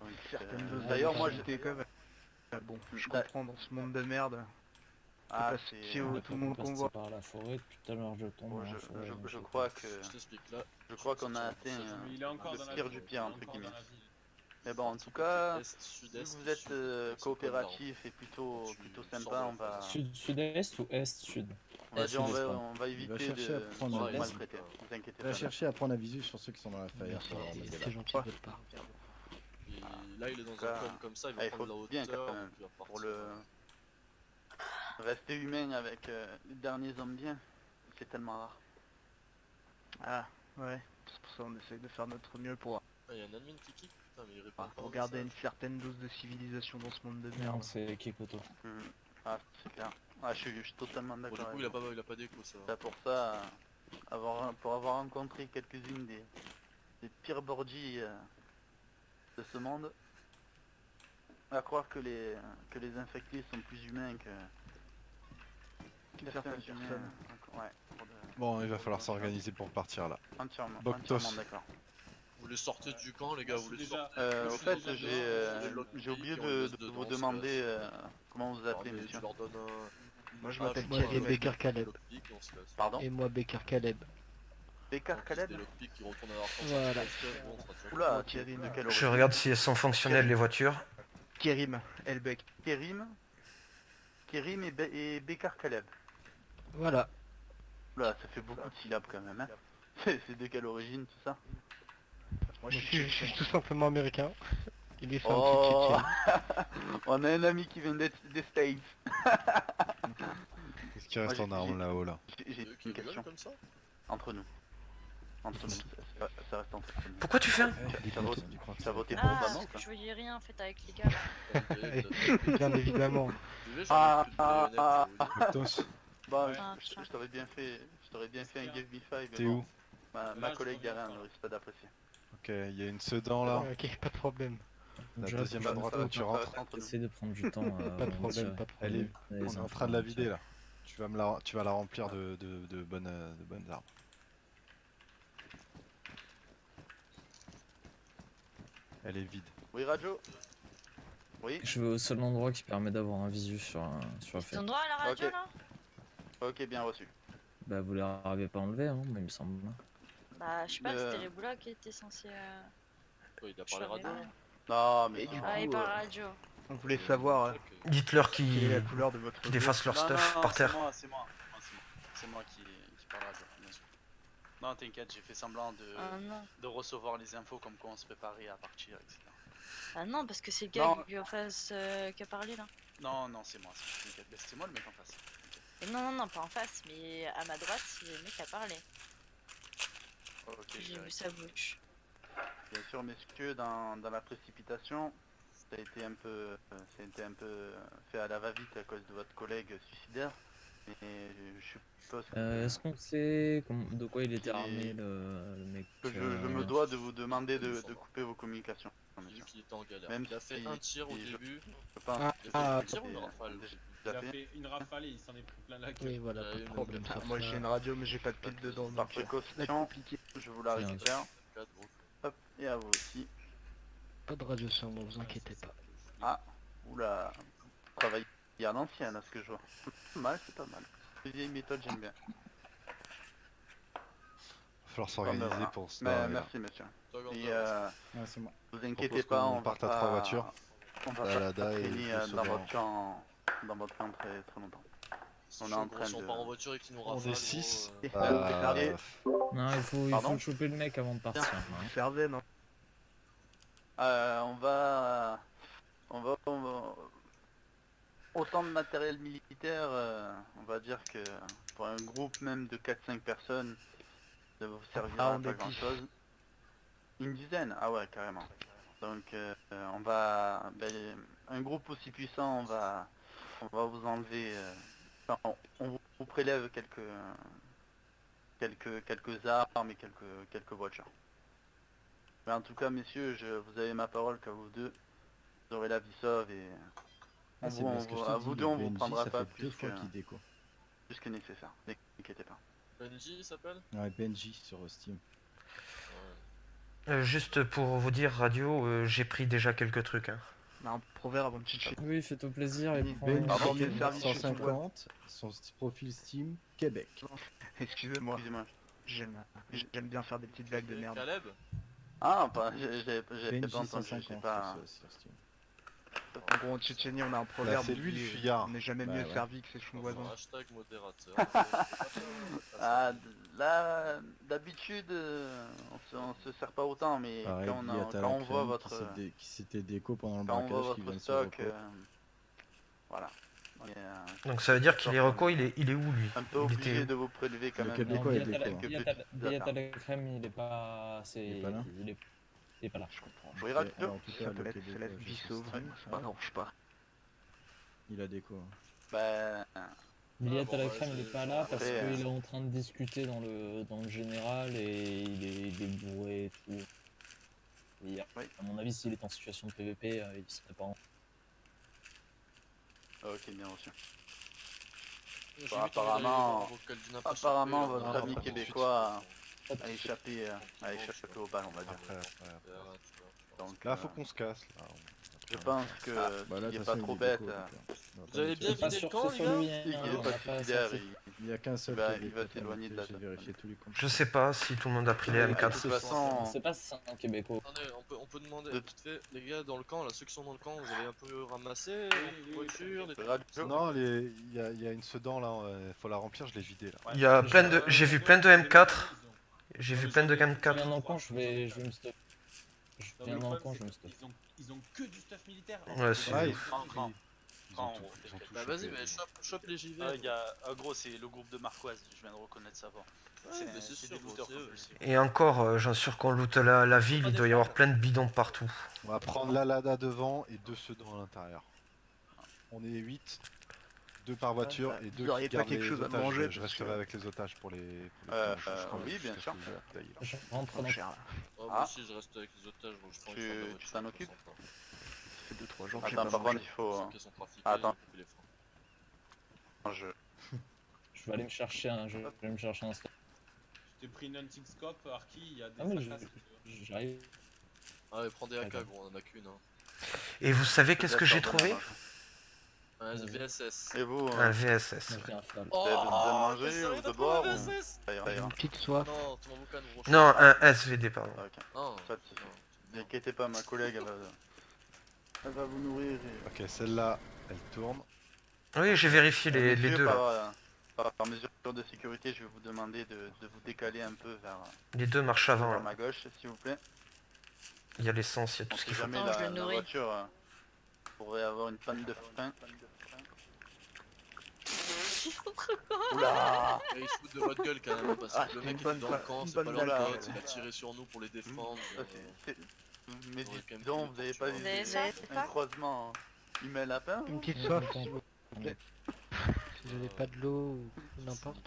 Speaker 4: Donc,
Speaker 3: Certaines doses
Speaker 4: d'ailleurs, moi,
Speaker 3: j'étais quand même. Bon, je
Speaker 4: Bah-
Speaker 3: comprends dans ce monde de merde.
Speaker 4: ah,
Speaker 3: pas
Speaker 4: c'est,
Speaker 3: si haut.
Speaker 6: On est
Speaker 3: tout le monde
Speaker 6: passé
Speaker 3: convoit.
Speaker 6: par la forêt, depuis tout à l'heure je tombe
Speaker 4: bon,
Speaker 6: dans la forêt. donc
Speaker 4: je
Speaker 6: sais
Speaker 4: crois
Speaker 6: pas.
Speaker 4: que,
Speaker 1: je t'explique là.
Speaker 4: je crois qu'on a atteint
Speaker 9: Mais il est encore
Speaker 4: le
Speaker 9: dans la
Speaker 4: pire
Speaker 9: ville.
Speaker 4: du pire,
Speaker 9: Il est
Speaker 4: entre
Speaker 9: encore
Speaker 4: guillemets.
Speaker 9: dans la ville.
Speaker 4: Mais bon, en tout cas,
Speaker 1: Est,
Speaker 4: si
Speaker 1: sud-est,
Speaker 4: vous êtes
Speaker 1: sud, c'est
Speaker 4: coopératif et plutôt
Speaker 1: Tu
Speaker 4: sympa,
Speaker 1: sors
Speaker 4: on
Speaker 1: de
Speaker 4: va,
Speaker 1: la
Speaker 6: Sud, sud-est ou est-sud?
Speaker 4: on va dire,
Speaker 6: sud-est, pardon.
Speaker 4: on va éviter
Speaker 2: chercher
Speaker 4: de
Speaker 2: à prendre
Speaker 4: vous
Speaker 2: le
Speaker 4: maltraiter. Vous inquiétez
Speaker 2: Va
Speaker 4: pas.
Speaker 2: chercher à prendre un visu sur ceux qui sont dans la Fire.
Speaker 10: Merci,
Speaker 2: pour leur mettre des
Speaker 10: c'est
Speaker 2: balles.
Speaker 10: gentil de votre part.
Speaker 1: Et là il est dans un
Speaker 4: Cas-
Speaker 1: coin comme ça, il va
Speaker 4: il
Speaker 1: prendre
Speaker 4: faut
Speaker 1: la
Speaker 4: bien,
Speaker 1: hauteur.
Speaker 4: quand même,
Speaker 1: donc il va
Speaker 4: pour
Speaker 1: partir,
Speaker 4: le rester humain avec les derniers hommes bien, c'est tellement rare.
Speaker 3: Ah, ouais. C'est pour ça qu'on essaye de faire notre mieux pour,
Speaker 1: Ah, il y a un admin qui kick, putain, mais il répond pas
Speaker 3: pour
Speaker 1: au
Speaker 3: garder une
Speaker 1: message.
Speaker 3: certaine dose de civilisation dans ce monde de
Speaker 6: Non,
Speaker 3: merde.
Speaker 6: c'est Kikoto.
Speaker 4: Ah, c'est clair. Ah, je suis totalement
Speaker 1: Bon,
Speaker 4: d'accord.
Speaker 1: du coup,
Speaker 4: avec vous.
Speaker 1: il a pas d'écho, ça.
Speaker 4: C'est pour ça, pour avoir rencontré quelques-unes des pires bordis de ce monde, à croire que les infectés sont plus humains que certains
Speaker 3: certaines
Speaker 4: humains.
Speaker 3: personnes.
Speaker 4: Ouais,
Speaker 7: Bon, il va falloir s'organiser pour partir là.
Speaker 4: entièrement
Speaker 7: Boctos.
Speaker 4: d'accord.
Speaker 1: Vous les sortez du camp, les gars,
Speaker 9: Moi,
Speaker 1: vous
Speaker 9: je
Speaker 1: les
Speaker 9: suis déjà-
Speaker 1: sortez.
Speaker 4: Au
Speaker 9: je suis
Speaker 4: fait,
Speaker 9: déjà
Speaker 4: j'ai oublié
Speaker 1: qui ont une liste
Speaker 4: de
Speaker 1: dedans,
Speaker 4: vous
Speaker 1: c'est
Speaker 4: demander
Speaker 1: là.
Speaker 4: comment vous
Speaker 1: Ah,
Speaker 4: appelez,
Speaker 1: mais
Speaker 4: monsieur.
Speaker 1: tu leur donnes un.
Speaker 3: Moi je
Speaker 1: Ah,
Speaker 3: m'appelle
Speaker 10: Moi,
Speaker 3: Thierry.
Speaker 10: c'est Baker Caleb.
Speaker 1: lockpick et on se casse.
Speaker 4: Pardon
Speaker 10: Et moi, Baker Caleb.
Speaker 4: Bécard Caleb.
Speaker 1: Des lockpicks qui retournent à leur camp.
Speaker 10: Voilà.
Speaker 1: Bon, on sera déjà
Speaker 4: Oula,
Speaker 1: tranquille.
Speaker 4: Thierry, de quelle
Speaker 5: Je
Speaker 4: origine?
Speaker 5: regarde si elles sont fonctionnelles, les voitures.
Speaker 3: Kérim, Elbeck.
Speaker 4: Kérim et Bécard Caleb.
Speaker 10: Voilà.
Speaker 4: Oula, ça fait beaucoup de syllabes quand même, hein. C'est de quelle origine tout ça?
Speaker 3: Moi
Speaker 10: Je suis tout simplement américain. Il est fait un
Speaker 4: Oh
Speaker 10: petit
Speaker 4: On a un ami qui vient des States.
Speaker 7: Qu'est-ce qui reste
Speaker 4: Moi,
Speaker 7: en armes là-haut là?
Speaker 4: J'ai
Speaker 1: Eux qui
Speaker 4: une
Speaker 1: rigolent
Speaker 4: question.
Speaker 1: comme ça.
Speaker 4: Entre nous. Entre nous, ça reste entre nous.
Speaker 5: Pourquoi tu fais un...
Speaker 4: T'as voté pour
Speaker 8: Ah,
Speaker 4: Obama ou
Speaker 8: parce que
Speaker 4: pas?
Speaker 8: je voyais rien en fait avec les gars.
Speaker 10: Bien évidemment.
Speaker 7: Boctos,
Speaker 4: Bah,
Speaker 8: Ah,
Speaker 4: je
Speaker 8: tiens.
Speaker 4: t'aurais bien fait un Give Me 5.
Speaker 7: t'es où?
Speaker 4: Ma collègue derrière ne risque pas d'apprécier.
Speaker 7: Ok, il y a une Sedan là.
Speaker 10: Ok, pas de problème.
Speaker 7: La
Speaker 6: Je
Speaker 7: deuxième à
Speaker 6: reste-
Speaker 7: droite là, tu rentres.
Speaker 4: Entre nous.
Speaker 6: Essaye de prendre du temps.
Speaker 10: Pas de problème, pas de
Speaker 7: Elle
Speaker 10: problème.
Speaker 7: est... On est en train de la vider là. Tu vas la remplir de bonnes armes. Elle est vide.
Speaker 4: Oui, Radio? Oui?
Speaker 6: Je vais au seul endroit qui permet d'avoir un visu sur la
Speaker 8: T'as
Speaker 6: fête.
Speaker 8: le droit à la radio
Speaker 4: Ok.
Speaker 8: là?
Speaker 4: Ok, bien reçu.
Speaker 6: Bah vous l'avez pas enlevé, hein, mais il me semble.
Speaker 8: Bah, je sais pas,
Speaker 4: Euh.
Speaker 8: c'était les boulas qui étaient censés.
Speaker 1: Ouais, il a
Speaker 8: Je
Speaker 1: parlé
Speaker 8: savais
Speaker 1: radio.
Speaker 8: pas.
Speaker 4: Non, mais
Speaker 3: Et du
Speaker 8: Ah, et
Speaker 3: coup,
Speaker 8: par radio.
Speaker 3: on voulait savoir
Speaker 5: Dites-leur
Speaker 3: quelle est
Speaker 5: qu'ils
Speaker 3: la couleur de votre
Speaker 5: qu'ils effacent leur
Speaker 4: Non,
Speaker 5: stuff
Speaker 4: non,
Speaker 5: par terre.
Speaker 4: C'est moi qui parle radio, bien sûr. Non, t'inquiète, j'ai fait semblant
Speaker 8: Ah non.
Speaker 4: de recevoir les infos comme quoi on se préparait à partir, etc.
Speaker 8: Ah non, parce que c'est le gars
Speaker 4: Non.
Speaker 8: qui en face qui a parlé là.
Speaker 4: Non, c'est moi, t'inquiète. Bah, c'est moi le mec en face.
Speaker 8: Et non, pas en face, mais à ma droite, c'est le mec qui a parlé.
Speaker 4: Ok,
Speaker 8: J'ai vu sa bouche.
Speaker 4: Bien sûr, messieurs, dans la précipitation, ça a été un peu fait à la va-vite à cause de votre collègue suicidaire. Mais je suppose que,
Speaker 6: Est-ce qu'on sait de quoi il était
Speaker 4: Qu'il est-
Speaker 6: armé le mec
Speaker 4: que je me dois de vous demander de couper vos communications.
Speaker 1: J'ai vu qu'il était en galère.
Speaker 4: Même
Speaker 1: Il a fait
Speaker 4: si-
Speaker 1: un tir au
Speaker 4: si je-
Speaker 1: début.
Speaker 4: Je pense
Speaker 10: Ah,
Speaker 1: Il a fait
Speaker 10: ah,
Speaker 1: un tir ou une
Speaker 4: ok.
Speaker 1: rafale
Speaker 4: Déjà
Speaker 9: Il a
Speaker 4: fait.
Speaker 9: fait une rafale et il s'en est pris plein la gueule.
Speaker 10: Oui, voilà, pas de problème.
Speaker 3: Ah,
Speaker 10: sur
Speaker 3: moi
Speaker 10: ça.
Speaker 3: j'ai une radio mais j'ai pas de pile dedans
Speaker 4: Par
Speaker 3: donc.
Speaker 4: précaution,
Speaker 3: compliqué.
Speaker 4: je vous la
Speaker 6: Bien.
Speaker 4: récupère.
Speaker 1: Quatre, bon.
Speaker 4: Hop, et à vous aussi.
Speaker 10: Pas de radio sur moi, vous inquiétez pas.
Speaker 4: Ah, oula, travail à l'ancienne à ce que je vois. Pas mal, c'est pas mal. Les vieilles méthodes, j'aime bien.
Speaker 7: Va falloir s'organiser
Speaker 4: voilà.
Speaker 7: pour ce
Speaker 4: Mais,
Speaker 7: là.
Speaker 4: merci monsieur.
Speaker 1: Toi, Gandalf.
Speaker 4: Et
Speaker 2: Ouais, c'est moi.
Speaker 4: vous
Speaker 7: propose
Speaker 4: inquiétez pas,
Speaker 7: qu'on
Speaker 4: on va
Speaker 7: parte à
Speaker 4: pas-
Speaker 7: 3 voitures.
Speaker 4: On va
Speaker 7: La
Speaker 4: pas
Speaker 7: Lada et
Speaker 4: traîner
Speaker 7: le
Speaker 4: dans
Speaker 7: Soberan.
Speaker 4: votre camp très très longtemps.
Speaker 1: Si
Speaker 4: on est
Speaker 1: chaud,
Speaker 4: en
Speaker 1: gros,
Speaker 4: train
Speaker 1: si on
Speaker 4: de-
Speaker 1: part en voiture et qu'ils nous
Speaker 7: On
Speaker 1: rafalent.
Speaker 7: est 6.
Speaker 1: gros,
Speaker 4: Regardez.
Speaker 6: Non, il
Speaker 4: Pardon
Speaker 6: faut choper le mec avant de partir. hein.
Speaker 3: Servait non?
Speaker 4: On va... Autant de matériel militaire, on va dire que pour un groupe même de 4-5 personnes, ça vous servira
Speaker 3: on
Speaker 4: pas
Speaker 3: est
Speaker 4: grand
Speaker 3: 10.
Speaker 4: chose. Une dizaine? Ah ouais, carrément. Donc on va... un groupe aussi puissant, on va vous enlever... enfin, on vous prélève quelques armes et quelques voitures. Mais en tout cas, messieurs, vous avez ma parole qu'à vous deux, vous aurez la vie sauve et
Speaker 2: Ah, c'est
Speaker 4: vous,
Speaker 2: bien ce que je
Speaker 4: à
Speaker 2: te
Speaker 4: vous
Speaker 2: dis,
Speaker 4: deux,
Speaker 2: le
Speaker 4: on vous
Speaker 2: PNJ,
Speaker 4: prendra
Speaker 2: ça
Speaker 4: pas
Speaker 2: fait deux fois qu'il déco.
Speaker 4: plus que nécessaire. N'inquiétez pas.
Speaker 1: Benji, il s'appelle.
Speaker 2: Ouais, PNJ sur Steam.
Speaker 5: Juste pour vous dire, radio, j'ai pris déjà quelques trucs. Hein.
Speaker 3: Un proverbe avant de chicher.
Speaker 6: Oui, fais-toi plaisir et prends
Speaker 2: PNJ
Speaker 4: Pardon,
Speaker 3: quel service chez
Speaker 2: 150, son profil Steam, Québec.
Speaker 3: Excusez-moi,
Speaker 4: Excusez-moi.
Speaker 3: j'aime bien faire des petites blagues de merde.
Speaker 1: Caleb.
Speaker 4: Ah, pas, j'ai
Speaker 2: PNJ
Speaker 4: pas entendu,
Speaker 2: 150
Speaker 4: j'ai pas...
Speaker 2: sur Steam.
Speaker 3: En gros, en Tchétchénie, on a un proverbe.
Speaker 7: c'est lui,
Speaker 3: qui
Speaker 7: le
Speaker 3: dit,
Speaker 7: fuyard.
Speaker 3: On n'est jamais
Speaker 2: Bah,
Speaker 3: mieux
Speaker 2: ouais.
Speaker 3: servi que ses chons voisins.
Speaker 1: Hashtag modérateur.
Speaker 4: Ah, là, d'habitude, on se sert pas autant, mais
Speaker 2: Pareil,
Speaker 4: quand
Speaker 2: Biat à
Speaker 4: quand
Speaker 2: la
Speaker 4: on voit
Speaker 2: crème
Speaker 4: votre,
Speaker 2: qui s'était déco pendant le
Speaker 4: quand on voit
Speaker 2: braquage, qui vient
Speaker 4: votre
Speaker 2: de se
Speaker 4: stock,
Speaker 2: reco.
Speaker 4: voilà. On est,
Speaker 5: Donc ça veut dire qu'il est reco, il est où lui?
Speaker 4: un peu
Speaker 5: Il était
Speaker 4: obligé
Speaker 5: où?
Speaker 4: de vous prélever quand
Speaker 2: Le
Speaker 4: même.
Speaker 2: Québécois
Speaker 6: Non,
Speaker 2: est déco.
Speaker 6: Billet à la crème, il est pas.
Speaker 2: Il est pas là
Speaker 6: Il est pas là.
Speaker 3: Je comprends.
Speaker 4: Je regarde,
Speaker 2: Ok, en tout
Speaker 3: Ça
Speaker 2: cas,
Speaker 3: peut
Speaker 2: le
Speaker 3: être
Speaker 2: Québécois,
Speaker 3: c'est la
Speaker 2: je
Speaker 3: vie
Speaker 2: sais
Speaker 3: sauve,
Speaker 2: stream.
Speaker 3: moi, ça m'arrange pas.
Speaker 2: Il a déco.
Speaker 4: Ben,
Speaker 6: Billet
Speaker 1: bon,
Speaker 6: à la
Speaker 1: ouais,
Speaker 6: crème, il est
Speaker 1: c'est-
Speaker 6: pas là parce
Speaker 4: après,
Speaker 6: qu'il est en train de discuter dans le général et il est bourré et tout. Et
Speaker 4: Oui.
Speaker 6: à mon avis, s'il est en situation de PVP, il serait pas en.
Speaker 4: ok, bien reçu.
Speaker 1: J'ai vite
Speaker 4: apparemment-
Speaker 1: envie d'aller voir Vocal du Napa
Speaker 4: Apparemment,
Speaker 1: choper,
Speaker 4: votre
Speaker 1: là,
Speaker 4: ami
Speaker 1: on va
Speaker 4: québécois
Speaker 6: Pas de
Speaker 4: a
Speaker 6: soucis.
Speaker 4: échappé, aux balles, on va dire.
Speaker 7: Après.
Speaker 1: tu vois.
Speaker 4: Donc,
Speaker 7: Là, faut qu'on se casse. Là.
Speaker 4: je pense que
Speaker 2: Bah là, de
Speaker 4: s'il est
Speaker 2: toute
Speaker 4: pas
Speaker 2: façon,
Speaker 4: trop
Speaker 2: il est
Speaker 4: bête,
Speaker 2: déco, donc,
Speaker 1: Vous avez bien
Speaker 6: Je suis pas
Speaker 1: vidé
Speaker 6: sûr
Speaker 1: le camp,
Speaker 6: que ce
Speaker 1: les
Speaker 6: soit
Speaker 1: gars
Speaker 6: lui. Hein,
Speaker 4: il est
Speaker 6: on
Speaker 4: pas
Speaker 6: a pas
Speaker 4: suicidaire,
Speaker 6: cherché.
Speaker 2: Il y a qu'un seul
Speaker 4: va-
Speaker 2: Québécois,
Speaker 4: il va s'éloigner de la
Speaker 2: j'ai
Speaker 4: zone.
Speaker 2: vérifié tous les comptes.
Speaker 5: Je sais pas si tout le monde a pris les
Speaker 4: De
Speaker 5: M4.
Speaker 4: toute façon,
Speaker 6: C'est pas ça, un Québécois.
Speaker 1: Attendez, on peut demander
Speaker 4: De-
Speaker 1: vite fait, les gars dans le camp, là, ceux qui sont dans le camp, vous avez un peu ramassé
Speaker 9: Oui,
Speaker 1: des voitures, des trucs
Speaker 4: radio.
Speaker 1: comme ça.
Speaker 7: Non, il y a une sedan là, faut la remplir, je l'ai vidée là.
Speaker 5: Il y a plein de, j'ai vu plein de M4. J'ai vu plein de
Speaker 6: Je viens
Speaker 5: M4.
Speaker 6: dans le camp, je vais me stopper. Je
Speaker 9: Non, mais
Speaker 6: viens
Speaker 9: le
Speaker 6: dans le
Speaker 9: problème,
Speaker 6: camp,
Speaker 9: c'est
Speaker 6: je me
Speaker 9: que
Speaker 6: stoppe.
Speaker 9: ils ont que du stuff militaire.
Speaker 5: Ouais, c'est-
Speaker 7: Ouais,
Speaker 4: Cran.
Speaker 7: ils ont
Speaker 4: Cran,
Speaker 7: tout,
Speaker 4: gros.
Speaker 7: ils ont tout
Speaker 1: Bah
Speaker 7: chopé.
Speaker 1: vas-y, mais chope les JV.
Speaker 4: Ah, il y a, gros, c'est le groupe de Marquoise, je viens de reconnaître sa voix.
Speaker 1: Ouais,
Speaker 4: C'est
Speaker 1: mais c'est
Speaker 4: c'est
Speaker 1: sûr,
Speaker 4: des looters
Speaker 1: c'est
Speaker 4: comme
Speaker 1: eux.
Speaker 4: je le sais.
Speaker 5: Et encore, j'en suis sûr qu'on loot la ville, il doit y avoir plein de bidons partout.
Speaker 7: On va prendre la Lada devant et 2 sedans à l'intérieur. On est 8, 2 par voiture
Speaker 3: Ouais,
Speaker 7: et
Speaker 3: vous
Speaker 7: 2
Speaker 3: auriez
Speaker 7: qui
Speaker 3: pas
Speaker 7: gardent
Speaker 3: quelque
Speaker 7: les
Speaker 3: chose à
Speaker 7: otages.
Speaker 3: manger,
Speaker 7: Je
Speaker 3: parce
Speaker 7: resterai
Speaker 3: que-
Speaker 7: avec les otages pour les
Speaker 4: oui, bien sûr.
Speaker 6: Je rentre
Speaker 3: Trop
Speaker 6: dans
Speaker 3: cher là.
Speaker 1: Oh,
Speaker 4: Ah.
Speaker 1: moi aussi, je reste avec les otages, donc je prends
Speaker 4: Tu-
Speaker 1: les freins de la
Speaker 4: tu
Speaker 1: voiture,
Speaker 4: t'en
Speaker 1: de
Speaker 4: occupes
Speaker 1: toute façon,
Speaker 3: Ça fait 2-3 jours que j'ai
Speaker 4: Attends,
Speaker 3: pas
Speaker 4: par contre,
Speaker 3: mangé.
Speaker 4: il faut.
Speaker 1: ceux qui sont trafiqués,
Speaker 4: Attends.
Speaker 1: ils coupent les freins.
Speaker 4: Je...
Speaker 6: Je vais aller me chercher un. Je vais me chercher un stop.
Speaker 9: Je t'ai pris une hunting scope, Arky, il y a des
Speaker 6: Ah, mais
Speaker 9: fracasses, si tu veux.
Speaker 6: j'arrive.
Speaker 1: Ah ouais, prends des AK,
Speaker 6: D'accord.
Speaker 1: gros, on en a qu'une. Hein.
Speaker 5: Et vous savez qu'est-ce que j'ai
Speaker 4: D'accord,
Speaker 5: trouvé?
Speaker 1: Un VSS.
Speaker 4: Et vous,
Speaker 5: Un VSS.
Speaker 6: Moi, j'ai un fal.
Speaker 1: Oh,
Speaker 4: Vous avez besoin de manger
Speaker 1: mais sérieux,
Speaker 4: ou de
Speaker 1: t'as pris
Speaker 4: boire,
Speaker 1: un
Speaker 4: ou-
Speaker 1: VSS
Speaker 4: ça ira.
Speaker 10: Une petite soif.
Speaker 1: Non, tu m'en boucanes, gros.
Speaker 5: Non, un SVD, pardon.
Speaker 4: Ok,
Speaker 1: Non,
Speaker 4: pas de soucis. Ne inquiétez pas, ma collègue, elle va vous nourrir. Et...
Speaker 7: Ok, celle-là, elle tourne.
Speaker 5: Oui, j'ai vérifié les
Speaker 4: Messieurs,
Speaker 5: deux là.
Speaker 4: par mesure de sécurité, je vais vous demander de vous décaler un peu vers,
Speaker 5: Les deux marchent avant
Speaker 4: vers
Speaker 5: là.
Speaker 4: ma gauche, s'il vous plaît.
Speaker 5: Il y a l'essence, il y a
Speaker 4: On
Speaker 5: tout ce
Speaker 4: sait
Speaker 5: qu'il faut.
Speaker 4: jamais,
Speaker 8: Non, je
Speaker 4: la
Speaker 8: le nourris.
Speaker 4: voiture pourrait avoir une panne de frein. Oula.
Speaker 1: Et ils se foutent de votre gueule quand même, parce
Speaker 3: Ah,
Speaker 1: que le
Speaker 3: c'est
Speaker 1: mec
Speaker 3: une
Speaker 1: était
Speaker 3: bonne
Speaker 1: dans le
Speaker 3: pa-
Speaker 1: camp,
Speaker 3: une
Speaker 1: c'est pas
Speaker 3: bonne
Speaker 1: leur
Speaker 3: blague.
Speaker 1: pote, il a tiré sur nous pour les défendre.
Speaker 4: Ça, Mais
Speaker 1: Ouais, quand même,
Speaker 4: dis donc,
Speaker 1: tu
Speaker 4: vous avez
Speaker 1: vois.
Speaker 4: pas
Speaker 1: Vous
Speaker 4: vu
Speaker 8: avez ça, c'est
Speaker 4: un
Speaker 8: pas
Speaker 4: croisement humain-lapin?
Speaker 10: Une petite soif, s'il vous plaît. Si vous n'avez pas de l'eau ou n'importe.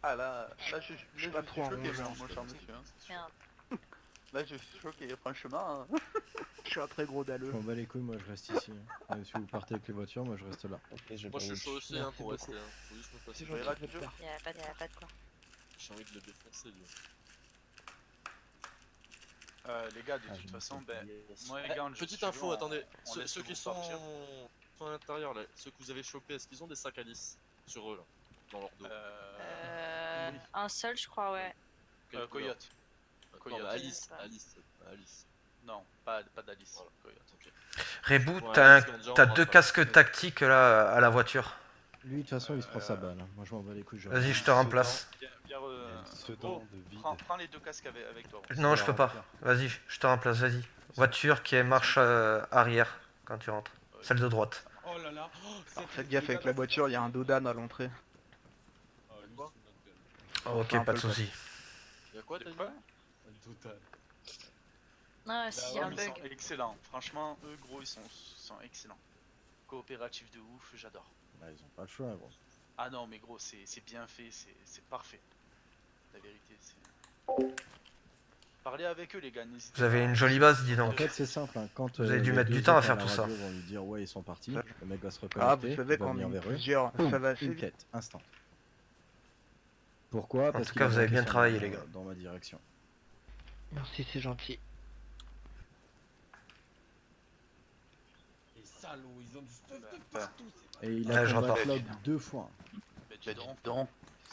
Speaker 4: Ah là je suis
Speaker 3: pas trop en
Speaker 4: choqué,
Speaker 3: rouge,
Speaker 4: mon cher monsieur. Hein.
Speaker 8: Merde.
Speaker 4: Là, je suis choqué, franchement.
Speaker 3: Je suis un très gros
Speaker 2: Je
Speaker 3: dalleux.
Speaker 2: m'en bats les couilles, moi je reste ici. Hein. Même si vous partez avec les voitures, moi je reste là.
Speaker 6: Ok, j'ai
Speaker 1: Moi
Speaker 6: pas
Speaker 1: je suis
Speaker 6: rouge.
Speaker 1: chaud aussi hein, pour rester, hein. Faut juste me passer.
Speaker 10: C'est
Speaker 4: Je vais
Speaker 10: gentil de
Speaker 4: rater.
Speaker 10: votre part.
Speaker 8: Y'a pas de quoi.
Speaker 1: J'ai envie de le défoncer lui.
Speaker 4: Les gars, de
Speaker 6: Ah,
Speaker 4: toute
Speaker 6: je
Speaker 4: façon,
Speaker 6: me
Speaker 4: ben,
Speaker 6: suis-
Speaker 4: moi et
Speaker 1: Eh,
Speaker 4: Gant, je
Speaker 1: petite
Speaker 4: suis
Speaker 1: info,
Speaker 4: loin,
Speaker 1: attendez,
Speaker 4: on
Speaker 1: ceux,
Speaker 4: laisse
Speaker 1: ceux
Speaker 4: vous
Speaker 1: qui sont
Speaker 4: partir.
Speaker 1: à l'intérieur là, ceux que vous avez chopés, est-ce qu'ils ont des sacs à lisse sur eux là, dans leur dos?
Speaker 4: Oui.
Speaker 8: Un seul, je crois, ouais.
Speaker 1: Quelle couleur
Speaker 4: Coyote.
Speaker 1: Non,
Speaker 4: Coyote.
Speaker 1: mais Alice,
Speaker 8: Pas.
Speaker 1: Alice.
Speaker 4: Non, pas d'Alice.
Speaker 1: Voilà.
Speaker 4: Coyote.
Speaker 1: Ok.
Speaker 5: Reboot,
Speaker 1: Ouais,
Speaker 5: t'as
Speaker 1: parce qu'on déjà, on
Speaker 5: t'as
Speaker 1: aura
Speaker 5: deux
Speaker 1: pas-
Speaker 5: casques tactiques là à la voiture.
Speaker 2: Lui, de toute façon, il se prend sa balle. Hein. Moi je m'en bats les couilles.
Speaker 5: Vas-y, je te remplace.
Speaker 4: Bien,
Speaker 7: Il y a une sedan de vide.
Speaker 4: prends les deux casques avec toi.
Speaker 5: Non, je peux pas. Vas-y, je te remplace, vas-y. Voiture qui est marche arrière quand tu rentres. Celle de droite.
Speaker 9: Oh là là.
Speaker 3: Alors, faites gaffe avec la voiture, il y a un dodan à l'entrée.
Speaker 9: Oh, lui,
Speaker 1: Quoi
Speaker 9: c'est notre gueule.
Speaker 5: Ok,
Speaker 3: un
Speaker 5: pas de
Speaker 3: peu le
Speaker 5: soucis.
Speaker 1: Y'a quoi t'as dit?
Speaker 9: Un total.
Speaker 8: Ah,
Speaker 4: Bah
Speaker 8: si,
Speaker 4: ouais,
Speaker 8: un
Speaker 4: mais ils sont
Speaker 8: bug.
Speaker 4: excellents. Franchement, eux, gros, ils sont excellents. Coopératifs de ouf, j'adore.
Speaker 2: Bah, ils ont pas le choix, gros.
Speaker 4: Ah non, mais gros, c'est bien fait, c'est parfait. La vérité, c'est. Parlez avec eux, les gars, n'hésitez
Speaker 5: Vous avez
Speaker 4: pas.
Speaker 5: une jolie base, dis
Speaker 2: En
Speaker 5: donc.
Speaker 2: fait, c'est simple. Hein. Quand
Speaker 5: Vous avez dû
Speaker 2: les
Speaker 5: mettre du
Speaker 2: deux
Speaker 5: temps à
Speaker 2: autres
Speaker 5: faire
Speaker 2: la
Speaker 5: tout ça.
Speaker 2: radio vont lui dire ouais, ils sont partis.
Speaker 3: Ouais.
Speaker 2: Le mec va se
Speaker 3: Ah,
Speaker 2: reconnecter.
Speaker 3: vous savez,
Speaker 2: il va
Speaker 3: quand on
Speaker 2: venir
Speaker 3: est
Speaker 2: vers eux.
Speaker 3: plusieurs, ça va assez
Speaker 2: Une
Speaker 3: vite.
Speaker 2: quête, instant. Pourquoi? Parce
Speaker 5: tout
Speaker 2: qu'il
Speaker 5: cas,
Speaker 2: a
Speaker 5: vous avez
Speaker 2: braqué
Speaker 5: bien
Speaker 2: son
Speaker 5: travaillé,
Speaker 2: main,
Speaker 5: les gars.
Speaker 2: Dans ma direction.
Speaker 10: Merci, c'est gentil.
Speaker 9: Les salauds, ils ont du stuff de
Speaker 4: Ouais.
Speaker 9: partout. c'est
Speaker 2: Et il
Speaker 5: Ouais,
Speaker 2: a
Speaker 5: je
Speaker 2: combat
Speaker 5: repars.
Speaker 2: Cloud 2 fois.
Speaker 4: Bah, dis donc.
Speaker 1: Ah,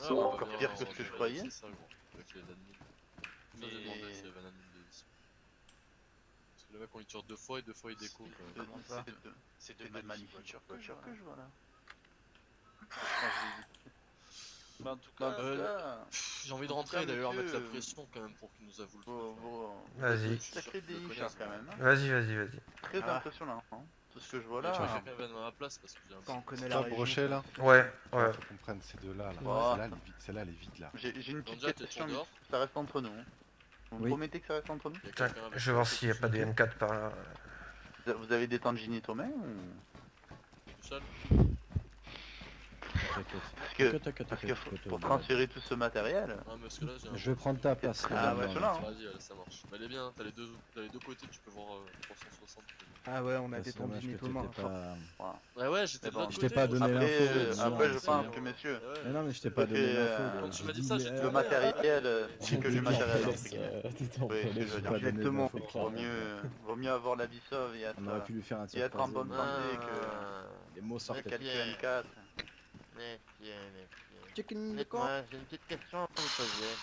Speaker 4: C'est
Speaker 1: ouais,
Speaker 4: encore
Speaker 1: ouais,
Speaker 4: pire
Speaker 1: ouais,
Speaker 4: que ce que
Speaker 1: ouais,
Speaker 4: je
Speaker 1: ouais,
Speaker 4: croyais.
Speaker 1: c'est ça, gros. Avec les admins. Ça, j'ai
Speaker 4: Mais-
Speaker 1: demandé s'il y avait un admin de dispo. Parce que le mec on lui tire 2 fois et 2 fois il déco. quoi.
Speaker 4: Comment ça C'est deux manufactures que je vois là. Bah, en tout cas,
Speaker 1: J'ai envie de rentrer d'ailleurs, mettre la pression quand même pour qu'il nous avoue le truc.
Speaker 5: Vas-y.
Speaker 4: Sacré délit quand même.
Speaker 5: Vas-y, vas-y, vas-y.
Speaker 4: Très impressionnant. Hein. Tout ce que je vois là.
Speaker 1: Tu vas faire quelqu'un à ma place parce que j'ai un
Speaker 3: Quand on
Speaker 1: petit...
Speaker 3: connaît la
Speaker 7: Pas
Speaker 3: région.
Speaker 7: brochet là.
Speaker 5: Ouais, ouais.
Speaker 7: Faut qu'on prenne ces deux-là. Là.
Speaker 4: Bah.
Speaker 7: Celle-là, elle est vide là.
Speaker 4: J'ai une petite
Speaker 1: Donja, t'es
Speaker 4: question,
Speaker 1: sur dehors.
Speaker 4: ça reste entre nous. Hein. Vous me
Speaker 2: Oui.
Speaker 4: promettez que ça reste entre nous?
Speaker 1: Il y a
Speaker 5: Tiens,
Speaker 1: quelqu'un avec
Speaker 5: je vais
Speaker 1: toi,
Speaker 5: voir
Speaker 1: c'est
Speaker 5: s'il n'y a pas des M4 par là.
Speaker 4: Vous avez des tanginites aux mains ou...
Speaker 1: tout seul.
Speaker 4: Parce que pour transférer tout ce matériel...
Speaker 1: Ah mais parce que là j'ai un...
Speaker 2: Je vais prendre ta place.
Speaker 4: Ah
Speaker 2: regarde,
Speaker 4: ouais,
Speaker 2: là.
Speaker 4: cela, hein.
Speaker 1: Vas-y, allez, ça marche. Mais elle est bien, t'as les deux côtés, tu peux voir 360.
Speaker 3: Ah ouais, on a
Speaker 2: Ouais,
Speaker 3: des
Speaker 2: c'est dommage
Speaker 3: tendinites
Speaker 2: que
Speaker 3: aux mains.
Speaker 2: t'étais pas...
Speaker 1: Ouais ouais, j'étais
Speaker 4: Mais
Speaker 1: de
Speaker 4: bon,
Speaker 1: l'autre
Speaker 2: je t'ai
Speaker 1: côté.
Speaker 2: pas donné
Speaker 1: aussi.
Speaker 2: l'info.
Speaker 4: Après, je
Speaker 2: c'est-
Speaker 4: pense que messieurs,
Speaker 1: Ouais.
Speaker 2: Mais non, mais je t'ai pas
Speaker 4: Parce
Speaker 2: donné
Speaker 4: que,
Speaker 2: l'info.
Speaker 1: quand tu m'as dit ça, j'ai dit,
Speaker 4: le matériel, c'est que du matériel entre
Speaker 6: T'étais
Speaker 4: guillemets.
Speaker 6: en
Speaker 4: Oui,
Speaker 6: PLS,
Speaker 4: je veux
Speaker 6: j'ai
Speaker 4: dire.
Speaker 6: pas
Speaker 3: Exactement.
Speaker 6: donné
Speaker 4: Vaut mieux avoir la vie sauve et
Speaker 2: On aurait pu lui faire un
Speaker 4: et
Speaker 2: tir
Speaker 4: être en
Speaker 2: croisé,
Speaker 4: bonne
Speaker 2: mais
Speaker 4: santé
Speaker 2: les mots
Speaker 4: que
Speaker 2: sortaient.
Speaker 4: quelques M4.
Speaker 2: Chicken
Speaker 11: Dites-moi, j'ai une petite question à vous poser.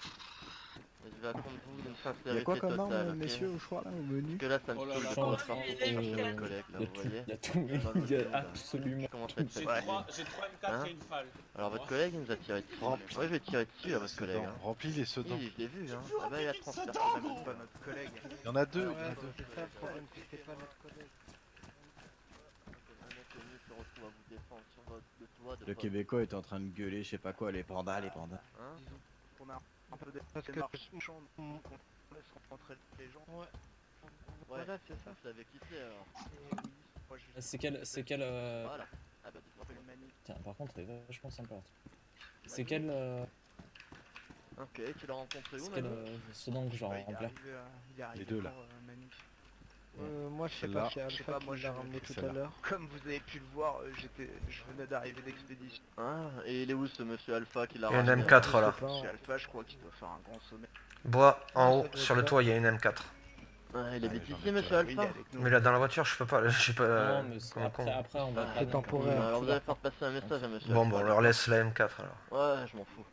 Speaker 11: Je vais attendre vous d'une
Speaker 2: Il y
Speaker 11: sincérité
Speaker 2: a quoi comme
Speaker 11: totale,
Speaker 2: arme,
Speaker 11: ok?
Speaker 2: messieurs, au choix là, au menu?
Speaker 11: Parce que là, ça me
Speaker 9: Oh là
Speaker 11: saoule
Speaker 9: là.
Speaker 11: de pouvoir
Speaker 6: Chante.
Speaker 11: sortir
Speaker 8: Il y a
Speaker 11: chercher
Speaker 8: tout.
Speaker 11: mes collègues, là,
Speaker 6: Il y a
Speaker 11: vous
Speaker 6: tout,
Speaker 11: voyez?
Speaker 6: il y a tout, il y a absolument
Speaker 11: Je commence à
Speaker 6: tout.
Speaker 11: être
Speaker 9: J'ai
Speaker 11: fatigué.
Speaker 9: 3 M4
Speaker 11: Hein
Speaker 9: et une falle.
Speaker 11: Alors, votre collègue, il nous a tiré dessus. Moi, je vais tirer dessus, à votre collègue. Hein.
Speaker 7: Remplis les sedangs.
Speaker 11: Oui, je l'ai vu, hein. Ah bah, il a transpercé
Speaker 3: Pas notre collègue.
Speaker 7: Il y en a deux, il y en a deux.
Speaker 10: C'est ça le problème, c'était pas notre collègue.
Speaker 11: Le mec est venu se retrouve à vous défendre sur le toit de
Speaker 2: Le
Speaker 11: votre-
Speaker 2: Québécois était en train de gueuler, je sais pas quoi, les pandas, les pandas.
Speaker 11: Hein?
Speaker 3: On a un peu
Speaker 10: Parce que-
Speaker 3: démarche, on laisse rentrer les gens.
Speaker 11: Ouais.
Speaker 10: Voilà, c'est ça.
Speaker 11: Vous savez qui c'est, alors?
Speaker 3: Moi, je
Speaker 6: C'est quel
Speaker 11: Voilà. Ah bah, dites-moi.
Speaker 3: fais le mani.
Speaker 6: Tiens, par contre, il est vachement sympa. C'est quel
Speaker 11: Ok, tu l'as rencontré où,
Speaker 6: c'est quel
Speaker 11: maintenant?
Speaker 6: ce dont que je
Speaker 3: Ouais, il est
Speaker 6: remplir.
Speaker 3: arrivé, il est arrivé
Speaker 7: deux, là.
Speaker 3: pour, Manu.
Speaker 10: Moi je sais
Speaker 7: Celle-là.
Speaker 10: pas, c'est
Speaker 3: Je sais
Speaker 10: Alpha
Speaker 3: pas,
Speaker 10: qui
Speaker 3: moi,
Speaker 10: l'a
Speaker 3: je-
Speaker 10: ramené tout à
Speaker 7: celle-là.
Speaker 10: l'heure.
Speaker 3: Comme vous avez pu le voir, je venais d'arriver d'expédition.
Speaker 11: Ah, et il est où ce monsieur Alpha qui l'a
Speaker 5: Il y a une
Speaker 11: ramené?
Speaker 5: M4 là.
Speaker 10: Je sais
Speaker 3: Chez
Speaker 10: pas.
Speaker 3: Alpha, je crois qu'il doit faire un grand sommet.
Speaker 5: Bois, en
Speaker 10: Ça
Speaker 5: haut,
Speaker 10: doit
Speaker 5: sur le
Speaker 10: être
Speaker 5: toit, il y a une M4.
Speaker 11: Ah, il habite
Speaker 7: j'en ai
Speaker 11: ici, monsieur
Speaker 7: déjà.
Speaker 3: Oui, il est
Speaker 11: Alpha?
Speaker 3: avec nous.
Speaker 5: Mais là, dans la voiture, je peux pas. Je sais pas.
Speaker 6: Non, mais c'est-
Speaker 5: comment con.
Speaker 6: après on va
Speaker 10: C'est temporaire.
Speaker 11: Alors vous allez faire passer un message à monsieur
Speaker 5: Bon,
Speaker 11: Alpha.
Speaker 5: bon, on leur laisse la M4 alors.
Speaker 11: Ouais, je m'en fous.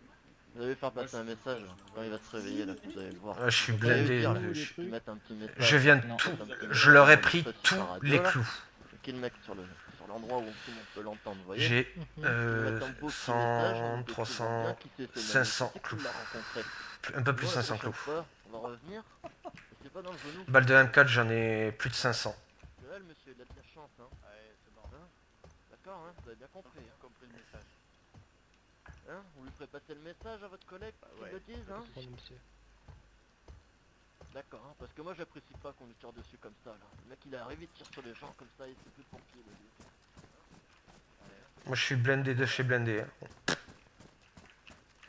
Speaker 11: Vous allez faire passer un message quand il va se réveiller, là, vous allez le voir.
Speaker 5: Ouais, je suis
Speaker 11: Vous allez lui
Speaker 5: blindé.
Speaker 11: dire, là,
Speaker 5: Je,
Speaker 11: lui mettre un petit message.
Speaker 5: je viens de
Speaker 6: Non.
Speaker 5: tout.
Speaker 11: Un petit
Speaker 5: Je
Speaker 11: message
Speaker 5: leur ai
Speaker 11: sur
Speaker 5: pris
Speaker 11: la
Speaker 5: tous
Speaker 11: radio,
Speaker 5: les
Speaker 11: là,
Speaker 5: clous.
Speaker 11: Qu'il mette sur l'endroit où tout le monde peut l'entendre, vous voyez?
Speaker 5: J'ai
Speaker 11: Mettre un beau petit
Speaker 5: 100,
Speaker 11: message, on peut
Speaker 5: 300,
Speaker 11: bien qui c'est, ce
Speaker 5: 500
Speaker 11: mec, qui
Speaker 5: clous.
Speaker 11: l'a rencontré.
Speaker 5: Un peu plus
Speaker 11: Ouais,
Speaker 5: 500
Speaker 11: la
Speaker 5: clous.
Speaker 11: prochaine fois, on va revenir. Et c'est pas dans le genou.
Speaker 5: Balle de M4, j'en ai plus de 500.
Speaker 11: Parce que là, le monsieur, il a de la chance, hein. Ouais, c'est bon. Hein? D'accord, hein? Vous avez bien compris, hein? Compris le message. Hein? Vous lui ferez passer le message à votre collègue, qu'il
Speaker 3: ouais.
Speaker 11: le dise, hein?
Speaker 10: Bon, monsieur.
Speaker 11: D'accord, hein? Parce que moi, j'apprécie pas qu'on lui tire dessus comme ça, là. Le mec, il est arrivé, il tire sur les gens comme ça, et c'est plus de pompier, le gars.
Speaker 5: Moi, je suis blindé de chez blindé. Hein.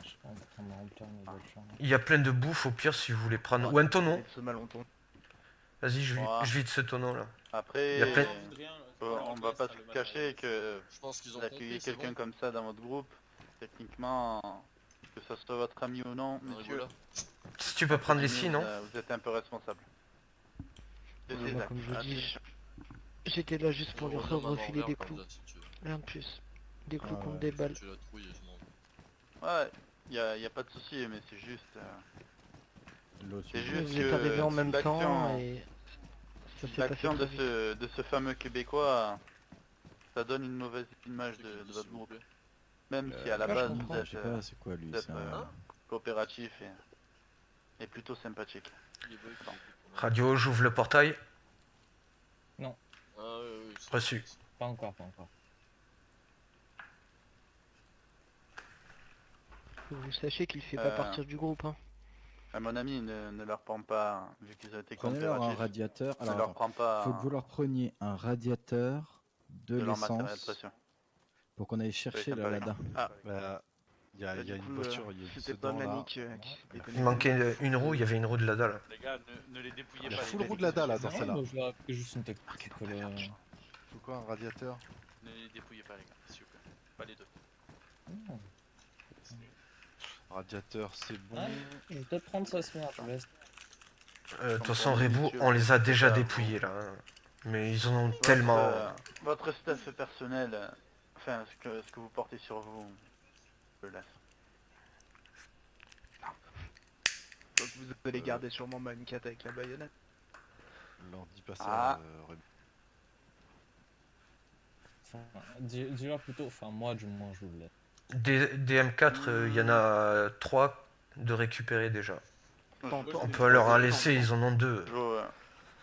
Speaker 6: Je suis en train de remplir mes voitures.
Speaker 5: Il y a plein de bouffe au pire si vous voulez prendre. Ou un tonneau.
Speaker 3: Ce malentendu.
Speaker 5: Vas-y,
Speaker 4: Ouais.
Speaker 5: je vide ce tonneau là.
Speaker 4: Après,
Speaker 5: Il y a plein-
Speaker 4: on va pas se cacher que
Speaker 1: Je pense qu'ils ont
Speaker 4: d'accueillir
Speaker 1: compris, c'est
Speaker 4: quelqu'un
Speaker 1: bon.
Speaker 4: comme ça dans votre groupe, techniquement, que ça soit votre ami ou non,
Speaker 1: Ah,
Speaker 4: monsieur,
Speaker 1: voilà.
Speaker 5: Si tu peux prendre les scies, non?
Speaker 4: vous êtes un peu responsable. De
Speaker 10: Ouais,
Speaker 4: ces
Speaker 10: moi,
Speaker 4: actes.
Speaker 10: comme je
Speaker 4: Ah,
Speaker 10: dis, j'étais là juste pour lui
Speaker 1: Reviens maintenant
Speaker 10: refiler
Speaker 1: envers,
Speaker 10: des
Speaker 1: comme
Speaker 10: clous.
Speaker 1: ça, si tu veux.
Speaker 10: Rien de plus. Des clous
Speaker 2: Ah
Speaker 10: contre
Speaker 2: ouais,
Speaker 10: des balles.
Speaker 1: Tu la trouilles et je m'en vais.
Speaker 4: Ouais, y a pas de souci, mais c'est juste.
Speaker 2: L'autre,
Speaker 4: C'est
Speaker 2: il-
Speaker 4: juste
Speaker 10: Vous êtes arrivés en même
Speaker 4: l'action-
Speaker 10: temps et ça s'est passé
Speaker 4: L'action
Speaker 10: très
Speaker 4: de
Speaker 10: vite.
Speaker 4: ce fameux Québécois, ça donne une mauvaise image
Speaker 1: C'est
Speaker 4: de
Speaker 1: qui,
Speaker 4: votre
Speaker 1: s'il vous
Speaker 4: groupe.
Speaker 1: plaît?
Speaker 4: Même si à la
Speaker 10: je
Speaker 4: base
Speaker 10: comprends.
Speaker 4: vous
Speaker 2: Je sais
Speaker 4: êtes
Speaker 2: pas, c'est quoi lui,
Speaker 4: vous êtes,
Speaker 2: c'est un...
Speaker 4: coopératif et plutôt sympathique.
Speaker 1: Il est beau, il est
Speaker 5: Radio, j'ouvre le portail.
Speaker 1: Ah oui, oui. c'est-
Speaker 5: Reçu.
Speaker 6: Pas encore, pas encore.
Speaker 10: Que vous sachiez qu'il fait pas
Speaker 4: Euh,
Speaker 10: partir du groupe. Hein.
Speaker 4: À mon ami, ne leur prend pas, vu qu'ils ont été
Speaker 2: Prenez-leur un
Speaker 4: coopératifs,
Speaker 2: radiateur.
Speaker 4: ne leur
Speaker 2: Alors,
Speaker 4: prend pas
Speaker 2: faut que vous leur preniez un radiateur, de
Speaker 4: de leur matériel de
Speaker 2: l'essence,
Speaker 4: pression.
Speaker 2: pour qu'on aille chercher
Speaker 4: ça
Speaker 2: la
Speaker 4: paraît.
Speaker 2: Lada.
Speaker 7: Bah, il y a
Speaker 3: Du
Speaker 7: une
Speaker 3: coup,
Speaker 7: voiture, il y a
Speaker 3: c'était
Speaker 7: ce
Speaker 3: pas
Speaker 7: sedan là.
Speaker 3: Manic qui s'était
Speaker 5: Il
Speaker 3: connecté.
Speaker 5: manquait une roue, il y avait une roue de la dalle.
Speaker 4: Les gars, ne les dépouillez
Speaker 7: Il y a full roue de Lada là dans
Speaker 6: Non,
Speaker 7: celle-là.
Speaker 6: mais je leur ai fait juste une technique.
Speaker 7: Faut quoi, un radiateur?
Speaker 4: Ne les dépouillez pas, les gars, s'il vous plaît. Pas les deux.
Speaker 7: Radiateur, c'est bon.
Speaker 6: Ouais, je vais peut-être prendre ça ce soir, je vous laisse.
Speaker 5: De toute façon, Rebou, on les a déjà dépouillés là. Hein. Mais ils en ont tellement.
Speaker 4: Votre stuff personnel, enfin, ce que vous portez sur vous, je le laisse.
Speaker 3: Donc vous allez garder sûrement ma M4 avec la baïonnette.
Speaker 7: leur dis pas ça.
Speaker 4: Ah.
Speaker 7: Remy.
Speaker 6: Enfin, dis-leur plutôt, enfin moi du moins je vous le laisse.
Speaker 5: Des M4, il y en a 3 de récupérer déjà.
Speaker 4: On
Speaker 5: On peut leur en laisser, ils en ont 2.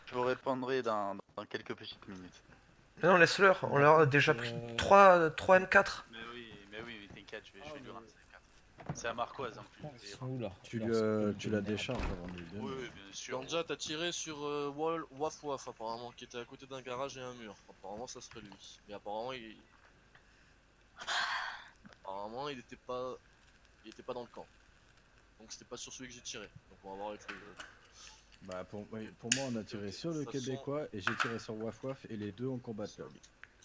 Speaker 4: Je vous répondrai dans quelques petites minutes.
Speaker 5: Mais non, laisse-leur, on leur a déjà pris 3 M4.
Speaker 4: Mais oui, t'inquiète, je vais lui rendre ces 4. C'est à Marquoise en plus.
Speaker 6: Ils sont où là
Speaker 2: Tu la décharges avant de lui donner.
Speaker 4: Oui, bien sûr.
Speaker 1: Ganja, t'as tiré sur Waf Waf apparemment, qui était à côté d'un garage et un mur. Apparemment, ça serait lui. Mais apparemment, il était pas dans le camp. Donc c'était pas sur celui que j'ai tiré. Donc on va voir avec le.
Speaker 2: Bah pour moi on a tiré sur le Québécois et j'ai tiré sur Waf Waf et les deux ont combattu.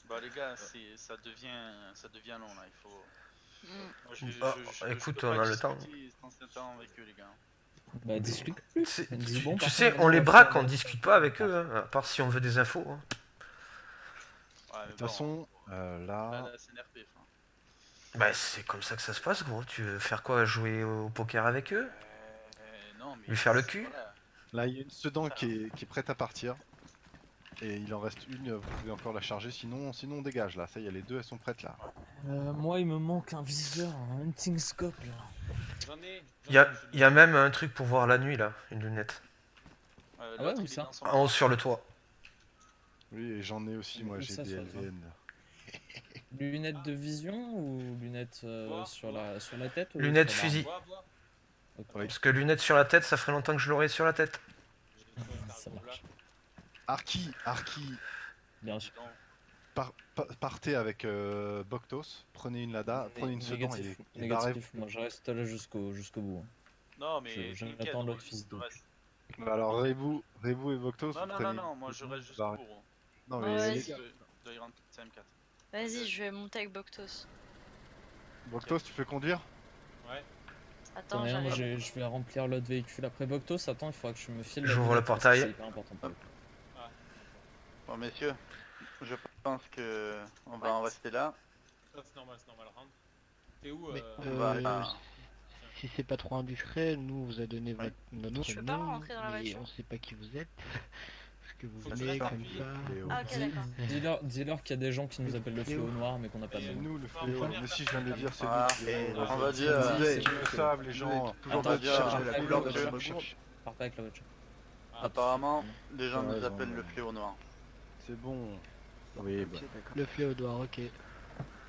Speaker 4: Bah les gars, ça devient long là, il faut...
Speaker 5: Écoute, on a le temps.
Speaker 4: Avec eux, les gars.
Speaker 6: Bah discute plus.
Speaker 5: Tu sais, on les braque, on discute pas avec eux, hein, à part si on veut des infos. Hein.
Speaker 4: Ouais,
Speaker 7: De toute façon, là...
Speaker 4: la SNRP, enfin.
Speaker 5: Bah c'est comme ça que ça se passe, gros. Tu veux faire quoi? Jouer au poker avec eux?
Speaker 4: Non, mais
Speaker 5: Lui faire le cul?
Speaker 4: voilà.
Speaker 7: Là, il y a une Sedan qui est prête à partir. Et il en reste une, vous pouvez encore la charger, sinon on dégage là. Ça y est, les deux elles sont prêtes là.
Speaker 6: Moi il me manque un viseur, un hunting scope là.
Speaker 9: J'en ai.
Speaker 5: Il y a même un truc pour voir la nuit là, une lunette.
Speaker 6: Ah ouais, où ça?
Speaker 5: En haut sur le toit.
Speaker 7: Oui, et j'en ai aussi, moi
Speaker 6: Où
Speaker 7: j'ai
Speaker 6: ça,
Speaker 7: des
Speaker 6: sur le toit?
Speaker 7: LVN.
Speaker 6: Lunettes de vision ou lunettes sur la tête ou
Speaker 5: Lunettes
Speaker 6: sur
Speaker 5: fusil.
Speaker 6: Ok,
Speaker 5: Parce que lunettes sur la tête, ça ferait longtemps que je l'aurais sur la tête.
Speaker 6: ça marche.
Speaker 7: Arki,
Speaker 6: Bien sûr.
Speaker 7: partez avec Boktos, prenez une Lada, prenez une Sedan et barrez.
Speaker 6: Négatif, moi je reste là jusqu'au bout. hein.
Speaker 4: Non, mais
Speaker 6: J'attends l'autre fils de.
Speaker 7: Alors Rebu et Boktos,
Speaker 4: Non,
Speaker 7: vous
Speaker 4: non,
Speaker 7: prenez...
Speaker 4: non, moi je reste juste
Speaker 7: barrez.
Speaker 4: pour.
Speaker 7: Non
Speaker 8: Ouais,
Speaker 7: mais
Speaker 8: vas-y.
Speaker 7: les gars,
Speaker 4: De Iran CM4.
Speaker 8: Vas-y, je vais monter avec Boktos.
Speaker 7: Boktos tu peux conduire?
Speaker 9: Ouais.
Speaker 8: Attends,
Speaker 6: Attends, moi
Speaker 8: j'arrive.
Speaker 6: je vais remplir l'autre véhicule après Boktos. Attends, il faudra que je me file.
Speaker 5: J'ouvre
Speaker 6: lunette
Speaker 5: le
Speaker 6: parce que
Speaker 5: portail.
Speaker 6: C'est hyper important pour eux.
Speaker 4: Bon, messieurs, je pense que on va en rester là.
Speaker 9: Ça, c'est normal, rentre. T'es où
Speaker 10: Mais,
Speaker 4: Bah,
Speaker 10: si c'est pas trop indiscret, nous vous a donné
Speaker 4: Ouais.
Speaker 10: notre
Speaker 8: Je peux pas
Speaker 10: nom,
Speaker 8: rentrer dans la
Speaker 10: mais
Speaker 8: voiture.
Speaker 10: on sait pas qui vous êtes. Parce que vous
Speaker 9: Faut que
Speaker 10: venez
Speaker 9: tu
Speaker 10: comme
Speaker 9: restes
Speaker 10: ça.
Speaker 7: Léo.
Speaker 8: Ah, ok, d'accord.
Speaker 6: Dis-leur qu'il y a des gens qui nous appellent le fléau noir mais qu'on n'a pas de
Speaker 7: C'est
Speaker 6: nom.
Speaker 7: nous le fléau, mais si je viens de le dire, c'est
Speaker 4: Ah,
Speaker 7: nous le fléau.
Speaker 4: on va dire,
Speaker 7: Ils le savent les gens, toujours
Speaker 6: Attends,
Speaker 7: pas de chercher la
Speaker 6: attends,
Speaker 7: couleur de
Speaker 6: attends,
Speaker 7: la recherche.
Speaker 6: Pars pas avec la voiture.
Speaker 4: apparemment, les gens
Speaker 2: Ouais,
Speaker 4: nous
Speaker 2: ils
Speaker 4: appellent
Speaker 2: ont-
Speaker 4: le fléau noir.
Speaker 7: C'est bon.
Speaker 2: Oui, bah,
Speaker 10: Le fléau ok.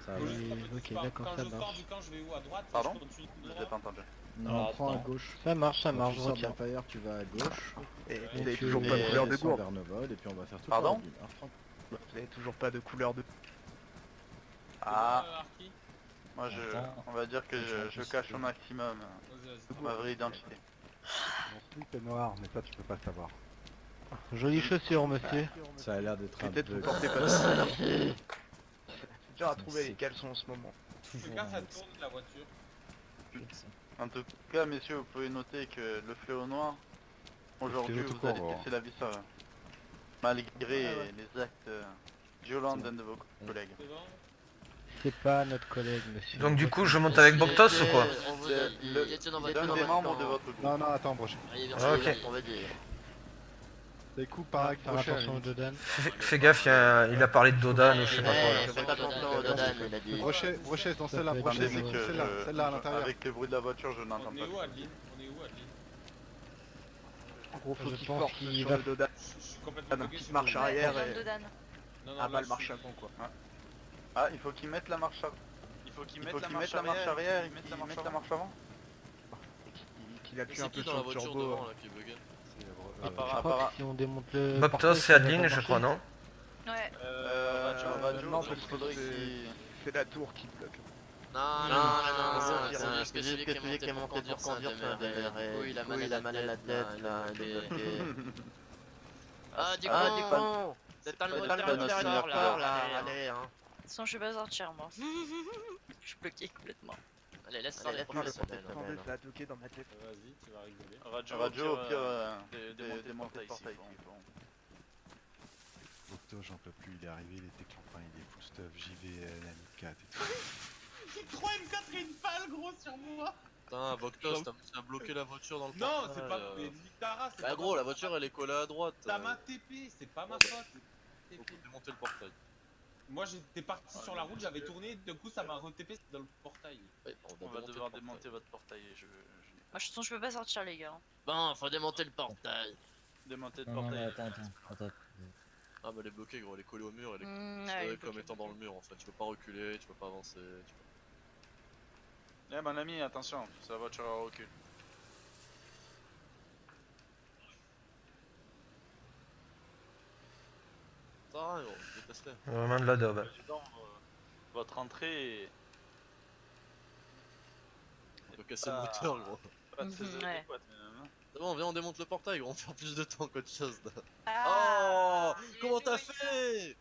Speaker 2: ça va.
Speaker 10: Ok, d'accord,
Speaker 9: Quand
Speaker 10: ça
Speaker 9: je sors
Speaker 10: marche.
Speaker 9: du camp, je vais où? À droite?
Speaker 4: Pardon
Speaker 9: Je continue tout
Speaker 4: Je
Speaker 9: droit
Speaker 4: l'ai pas entendu.
Speaker 2: Non,
Speaker 6: Alors,
Speaker 2: prends à
Speaker 6: attends.
Speaker 2: gauche.
Speaker 10: Ça marche,
Speaker 2: Quand
Speaker 10: je
Speaker 2: tu sors
Speaker 10: retiens.
Speaker 2: d'Empire, tu vas à gauche.
Speaker 3: Et
Speaker 9: Ouais.
Speaker 3: vous avez
Speaker 2: Tu
Speaker 3: toujours pas de
Speaker 2: les
Speaker 3: couleur de
Speaker 2: descends
Speaker 3: gourde.
Speaker 2: vers Novod et puis on va faire tout
Speaker 4: Pardon
Speaker 2: le 1h30.
Speaker 3: Vous avez toujours pas de couleur de.
Speaker 4: Ah,
Speaker 9: Arki.
Speaker 4: moi on va dire que je cache au maximum
Speaker 9: Vas-y,
Speaker 4: ma vraie identité.
Speaker 7: Mon slip est noir, mais toi tu peux pas savoir.
Speaker 10: Jolies chaussures, monsieur.
Speaker 2: Ça a l'air d'être un
Speaker 3: Peut-être vous
Speaker 2: bug.
Speaker 3: portez pas de. C'est dur à trouver les caleçons en ce moment.
Speaker 9: Fais
Speaker 6: Toujours
Speaker 9: gaffe,
Speaker 6: un
Speaker 9: ça
Speaker 6: mix.
Speaker 9: tourne la voiture.
Speaker 4: En tout cas, messieurs, vous pouvez noter que le fléau noir, aujourd'hui
Speaker 7: fléau tout
Speaker 4: vous
Speaker 7: court,
Speaker 4: allez
Speaker 7: ouais.
Speaker 4: laisser la vie sauve. Malgré les actes violents d'un de vos collègues.
Speaker 9: C'est bon?
Speaker 10: C'est pas notre collègue, monsieur.
Speaker 5: Donc du coup, je monte avec Boktos ou quoi?
Speaker 11: On vous a dit,
Speaker 4: Le-
Speaker 11: il était dans
Speaker 4: L'un
Speaker 11: votre
Speaker 4: des
Speaker 11: camp.
Speaker 4: membres de votre groupe.
Speaker 7: Non, non, attends, Brochet.
Speaker 11: Allez,
Speaker 5: Ah, ok.
Speaker 11: on va dire.
Speaker 7: Les coups par avec
Speaker 10: Faire
Speaker 7: Brochet.
Speaker 10: attention aux Dodan.
Speaker 5: Fais gaffe, il a parlé de Dodan ou je sais pas quoi. là.
Speaker 11: Faites attention au Dodan, il a dit.
Speaker 7: Brochet, dans celle-là,
Speaker 10: Ça peut
Speaker 7: Brochet,
Speaker 10: être
Speaker 7: c'est
Speaker 10: dangereux.
Speaker 7: celle-là à l'intérieur.
Speaker 4: Avec le bruit de la voiture, je n'entends
Speaker 9: On est
Speaker 4: pas.
Speaker 9: où, Adeline? On est où, Adeline?
Speaker 3: Gros, faut
Speaker 10: Je
Speaker 3: qu'il
Speaker 10: pense
Speaker 3: force
Speaker 10: qu'il
Speaker 3: sur
Speaker 10: va-
Speaker 3: le Dodan.
Speaker 9: Je suis complètement
Speaker 3: Ah,
Speaker 9: bloqué
Speaker 3: petite
Speaker 9: sur
Speaker 3: marche
Speaker 9: le-
Speaker 3: arrière.
Speaker 8: Dodan,
Speaker 3: et-
Speaker 8: Dodan.
Speaker 9: Non, non,
Speaker 3: Ah
Speaker 9: là,
Speaker 3: bah le
Speaker 9: je
Speaker 3: marche
Speaker 9: suis-
Speaker 3: à fond quoi.
Speaker 4: Ah, il faut qu'ils mettent la marche arrière. Il faut qu'ils mettent la marche arrière, ils mettent la marche avant.
Speaker 3: Qu'il appuie un
Speaker 1: C'est
Speaker 3: peu
Speaker 1: qui dans
Speaker 3: sur
Speaker 1: la
Speaker 3: le
Speaker 1: voiture
Speaker 3: turbo.
Speaker 1: devant là qui est bugué?
Speaker 10: Je crois que si on démonte le.
Speaker 5: Boktos
Speaker 10: portail,
Speaker 5: et
Speaker 10: ça va
Speaker 5: Adeline,
Speaker 10: pas
Speaker 5: je
Speaker 10: marcher.
Speaker 5: crois, non?
Speaker 8: Ouais.
Speaker 4: Radio,
Speaker 3: non,
Speaker 4: il
Speaker 3: parce que
Speaker 4: faudrait
Speaker 3: c'est-
Speaker 4: qu'il...
Speaker 3: C'est la tour qui bloque.
Speaker 1: Non,
Speaker 11: c'est
Speaker 1: un
Speaker 11: un
Speaker 1: spécifique qui est monté pour conduire, c'est un DMR. Oui, il a mal à la tête, là, Ah, du con! T'as le moteur
Speaker 4: anniversaire,
Speaker 11: là, allez, hein.
Speaker 8: De toute façon, je vais pas sortir moi. Je suis bloqué complètement.
Speaker 1: Allez, laisse faire les professionnels.
Speaker 3: Attendez, ça a toqué dans ma tête.
Speaker 9: Vas-y, tu vas rigoler.
Speaker 4: Radio, au pire, démonter le portail.
Speaker 7: Octo, j'en peux plus, il est arrivé, il était clampin, il est full stuff, JV, Namic 4 et tout.
Speaker 9: J'ai 3 M4 et une balle, gros, sur moi!
Speaker 1: Putain, Voctos, t'as bloqué la voiture dans le
Speaker 9: Non,
Speaker 1: portail,
Speaker 9: c'est pas. Mais nique ta race, c'est
Speaker 1: Bah
Speaker 9: pas
Speaker 1: gros,
Speaker 9: ma
Speaker 1: la
Speaker 9: faute.
Speaker 1: voiture elle est collée à droite.
Speaker 9: T'as ma TP, c'est pas ma
Speaker 1: Ouais,
Speaker 9: faute.
Speaker 1: Faut démonter le portail.
Speaker 9: Moi j'étais parti sur la route, j'avais tourné, du coup ça m'a re-TP dans le portail.
Speaker 1: Ouais,
Speaker 4: On va devoir démonter votre portail et je...
Speaker 8: Moi, de toute façon, je peux pas sortir, les gars.
Speaker 1: Bon, faut démonter le portail.
Speaker 4: Démonter le
Speaker 6: Non, non, mais
Speaker 4: portail.
Speaker 6: attends.
Speaker 1: Ah bah elle est bloquée gros, elle est collée au mur, elle est
Speaker 8: Ouais,
Speaker 1: considérée
Speaker 8: elle est
Speaker 1: comme
Speaker 8: bloquée.
Speaker 1: étant dans le mur en fait. Tu peux pas reculer, tu peux pas avancer.
Speaker 4: Eh mon ami, attention, sa voiture recule.
Speaker 1: Ça va rien gros, déteste-les.
Speaker 5: Vraiment de la daube.
Speaker 4: Président, votre entrée est
Speaker 1: On peut casser le moteur gros.
Speaker 4: pas très
Speaker 8: Ouais.
Speaker 4: adéquate même. Hein.
Speaker 1: C'est bon, viens on démonte le portail gros, on perd plus de temps qu'autre chose là.
Speaker 8: Ah,
Speaker 1: Oh, comment t'as fait?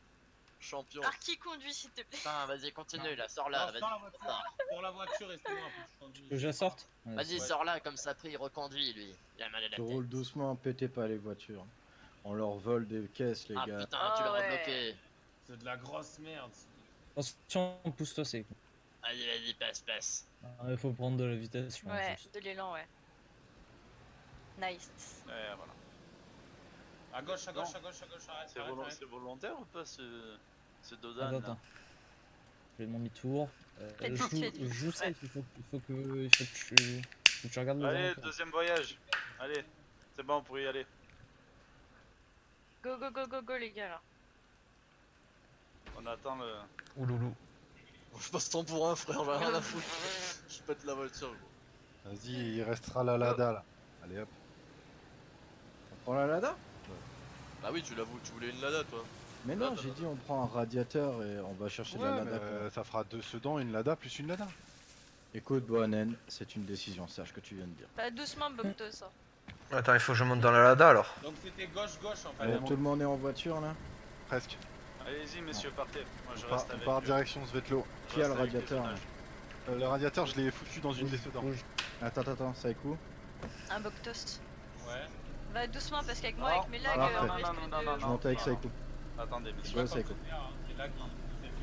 Speaker 1: Champion.
Speaker 8: Par qui conduit, s'il te plaît?
Speaker 1: Putain, vas-y continue là, sors
Speaker 9: Non,
Speaker 1: là,
Speaker 9: sors la voiture. Pour la voiture, restez-moi un peu, je conduis.
Speaker 6: Que je la sorte? Ouais,
Speaker 1: Vas-y,
Speaker 6: c'est-
Speaker 1: sors là, comme ça après il reconduit lui. Il a mal à la
Speaker 2: Tu roules
Speaker 1: tête.
Speaker 2: doucement, pétez pas les voitures. On leur vole des caisses, les
Speaker 1: Ah
Speaker 2: gars.
Speaker 1: putain,
Speaker 8: Ah
Speaker 1: tu l'as
Speaker 8: ouais.
Speaker 1: rebloqué.
Speaker 9: C'est de la grosse merde.
Speaker 6: Attention, pousse-toi, c'est.
Speaker 1: Vas-y, passe.
Speaker 6: Il faut prendre de la vitesse, je pense.
Speaker 8: Ouais,
Speaker 6: juste.
Speaker 8: de l'élan, ouais. Nice.
Speaker 4: Ouais, voilà.
Speaker 9: À gauche,
Speaker 4: Non.
Speaker 9: arrête,
Speaker 4: C'est
Speaker 9: arrête.
Speaker 4: volontaire ou pas ce Dodan
Speaker 6: Attends,
Speaker 4: là
Speaker 6: attends. Je fais mon demi-tour.
Speaker 8: Faites
Speaker 6: Joue
Speaker 8: vite, faites vite.
Speaker 6: safe, il faut que tu regardes le
Speaker 4: Allez,
Speaker 6: volant, quoi.
Speaker 4: deuxième voyage. Allez, c'est bon, on pourrait y aller.
Speaker 8: Go, les gars, là.
Speaker 4: On attend le...
Speaker 5: Ouloulou.
Speaker 1: Je passe ton pour un frère, j'en ai rien à foutre. Je pète la voiture gros.
Speaker 7: Vas-y, il restera la Lada là. Allez hop.
Speaker 2: On prend la Lada?
Speaker 1: Bah oui, tu l'avoues, tu voulais une Lada toi.
Speaker 2: Mais non, j'ai dit on prend un radiateur et on va chercher de
Speaker 7: Ouais,
Speaker 2: la
Speaker 7: mais,
Speaker 2: Lada. quoi.
Speaker 7: ça fera 2 sedans, une Lada plus une Lada.
Speaker 2: Écoute, Boanen, c'est une décision sage que tu viens de dire.
Speaker 8: Bah, doucement, Bocto, ça.
Speaker 5: Attends, il faut que je monte dans la Lada alors.
Speaker 9: Donc c'était gauche en fait.
Speaker 2: Allez, tout le monde est en voiture là?
Speaker 7: Presque.
Speaker 4: Allez-y, messieurs, partez. Moi, je
Speaker 7: On part,
Speaker 4: reste
Speaker 7: on
Speaker 4: avec...
Speaker 7: part direction Svetlo.
Speaker 2: Qui a le radiateur là?
Speaker 7: Le radiateur, je l'ai foutu dans une des sedans.
Speaker 2: Attends, Saikou.
Speaker 8: Un Boctos.
Speaker 9: Ouais.
Speaker 8: Va doucement, parce qu'avec moi,
Speaker 4: Non,
Speaker 8: avec mes lags,
Speaker 2: parfait.
Speaker 8: on risque de...
Speaker 2: Je monte avec Saikou.
Speaker 4: Attendez, messieurs.
Speaker 2: Ouais, Saikou.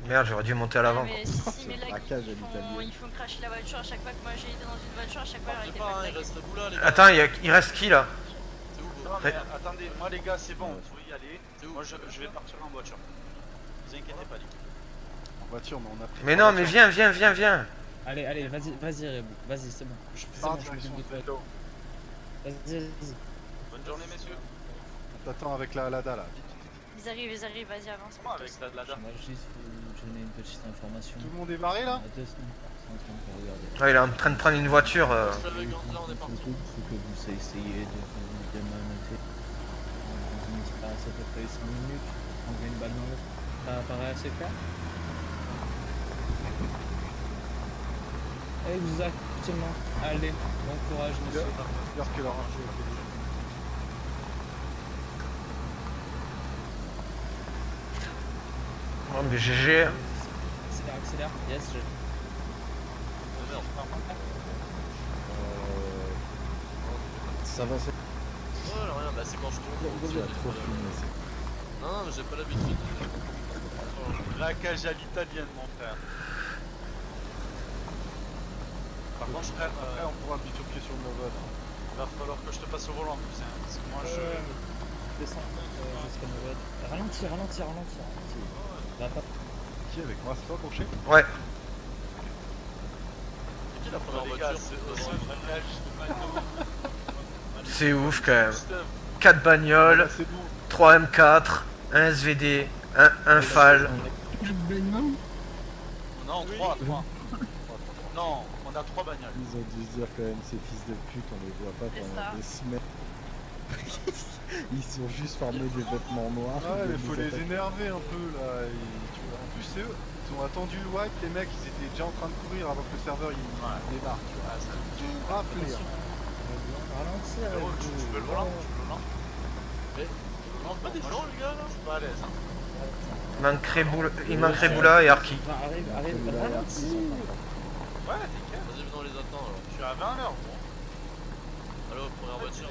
Speaker 5: Merde, j'aurais dû monter à l'avant.
Speaker 8: Mais si mes lags,
Speaker 2: La cage à l'italienne.
Speaker 8: ils font cracher la voiture à chaque fois que moi j'ai été dans une voiture, à chaque fois
Speaker 1: Partez
Speaker 8: j'arrêtais
Speaker 1: pas,
Speaker 8: pas
Speaker 1: hein,
Speaker 8: de
Speaker 1: il
Speaker 8: lag.
Speaker 1: reste vous là les gars.
Speaker 5: Attends, il reste qui là?
Speaker 1: C'est où gros?
Speaker 4: Non, mais attendez, moi les gars, c'est bon,
Speaker 2: Ouais.
Speaker 4: vous pouvez y aller.
Speaker 1: C'est où?
Speaker 4: Moi, je vais partir en voiture. Vous inquiétez pas, les gars.
Speaker 7: En voiture, mais on a pris.
Speaker 5: Mais non, mais viens.
Speaker 6: Allez, vas-y, Rebou. Vas-y, c'est bon. C'est
Speaker 7: Part
Speaker 6: bon, je
Speaker 7: direction
Speaker 6: m'occupe de toi.
Speaker 7: Svetlo.
Speaker 6: Vas-y.
Speaker 4: Bonne journée, messieurs.
Speaker 7: On t'attend avec la Lada là. Vite.
Speaker 8: Ils arrivent, vas-y, avance.
Speaker 4: Comment avec la Lada?
Speaker 6: Moi, juste vous donner une petite information.
Speaker 7: Tout le monde est barré là?
Speaker 6: On a 2 semaines, c'est en train de regarder.
Speaker 5: Ouais, il est en train de prendre une voiture.
Speaker 1: Je l'avais quand là on est parti.
Speaker 6: Il faut que vous essayiez de vous démonéter. On se passe à peu près 5 minutes. On met une balle dans l'autre. Ça paraît assez clair? Exactement. Allez, bon courage, monsieur.
Speaker 7: J'espère que leur argent est fait.
Speaker 5: Oh, mais GG.
Speaker 6: Accélère. Yes, j'ai.
Speaker 2: Ça va, c'est
Speaker 1: Ouais, rien, bah c'est quand je tourne.
Speaker 2: tu as trop filmé.
Speaker 1: Non, mais j'ai pas l'habitude.
Speaker 4: La cage à l'italienne, mon frère. Par contre,
Speaker 7: Après, on pourra bifurquer sur le Nova.
Speaker 4: va falloir que je te passe au volant, cousin. Parce que moi, je...
Speaker 6: Descends jusqu'à Noël. Ralentis. Va pas.
Speaker 7: Qui avec moi, c'est toi, Brochet?
Speaker 5: Ouais.
Speaker 1: C'est qui la première
Speaker 4: les gars,
Speaker 1: voiture
Speaker 4: c'est un braquage.
Speaker 5: C'est ouf quand même. 4 bagnoles,
Speaker 7: C'est bon.
Speaker 5: 3 M4, un SVD, un FAL.
Speaker 4: Non, 3. Non, on a 3 bagnoles.
Speaker 2: Ils ont dû se dire quand même, ces fils de pute, on les voit pas
Speaker 8: C'est
Speaker 2: pendant
Speaker 8: ça.
Speaker 2: des semaines. Ils sont juste formés des vêtements noirs.
Speaker 7: Ouais, mais
Speaker 2: ils
Speaker 7: faut
Speaker 2: nous
Speaker 7: les
Speaker 2: attaquent.
Speaker 7: énerver un peu là. Tu vois, en plus, c'est eux. Ils ont attendu le wipe, les mecs, ils étaient déjà en train de courir avant que le serveur il démarre. Tu vois, ça me rappeler.
Speaker 6: Ralentis.
Speaker 4: Tu veux le volant?
Speaker 1: Non, pas des gens les gars là.
Speaker 4: Je suis pas à l'aise. Hein.
Speaker 5: Il manquerait Boula et Arki.
Speaker 6: Arrive,
Speaker 2: Là,
Speaker 6: ralentis.
Speaker 4: Ouais, t'inquiète.
Speaker 1: Vas-y, venons les attend alors.
Speaker 4: Je suis à 20 à l'heure, gros.
Speaker 1: Allô, première voiture.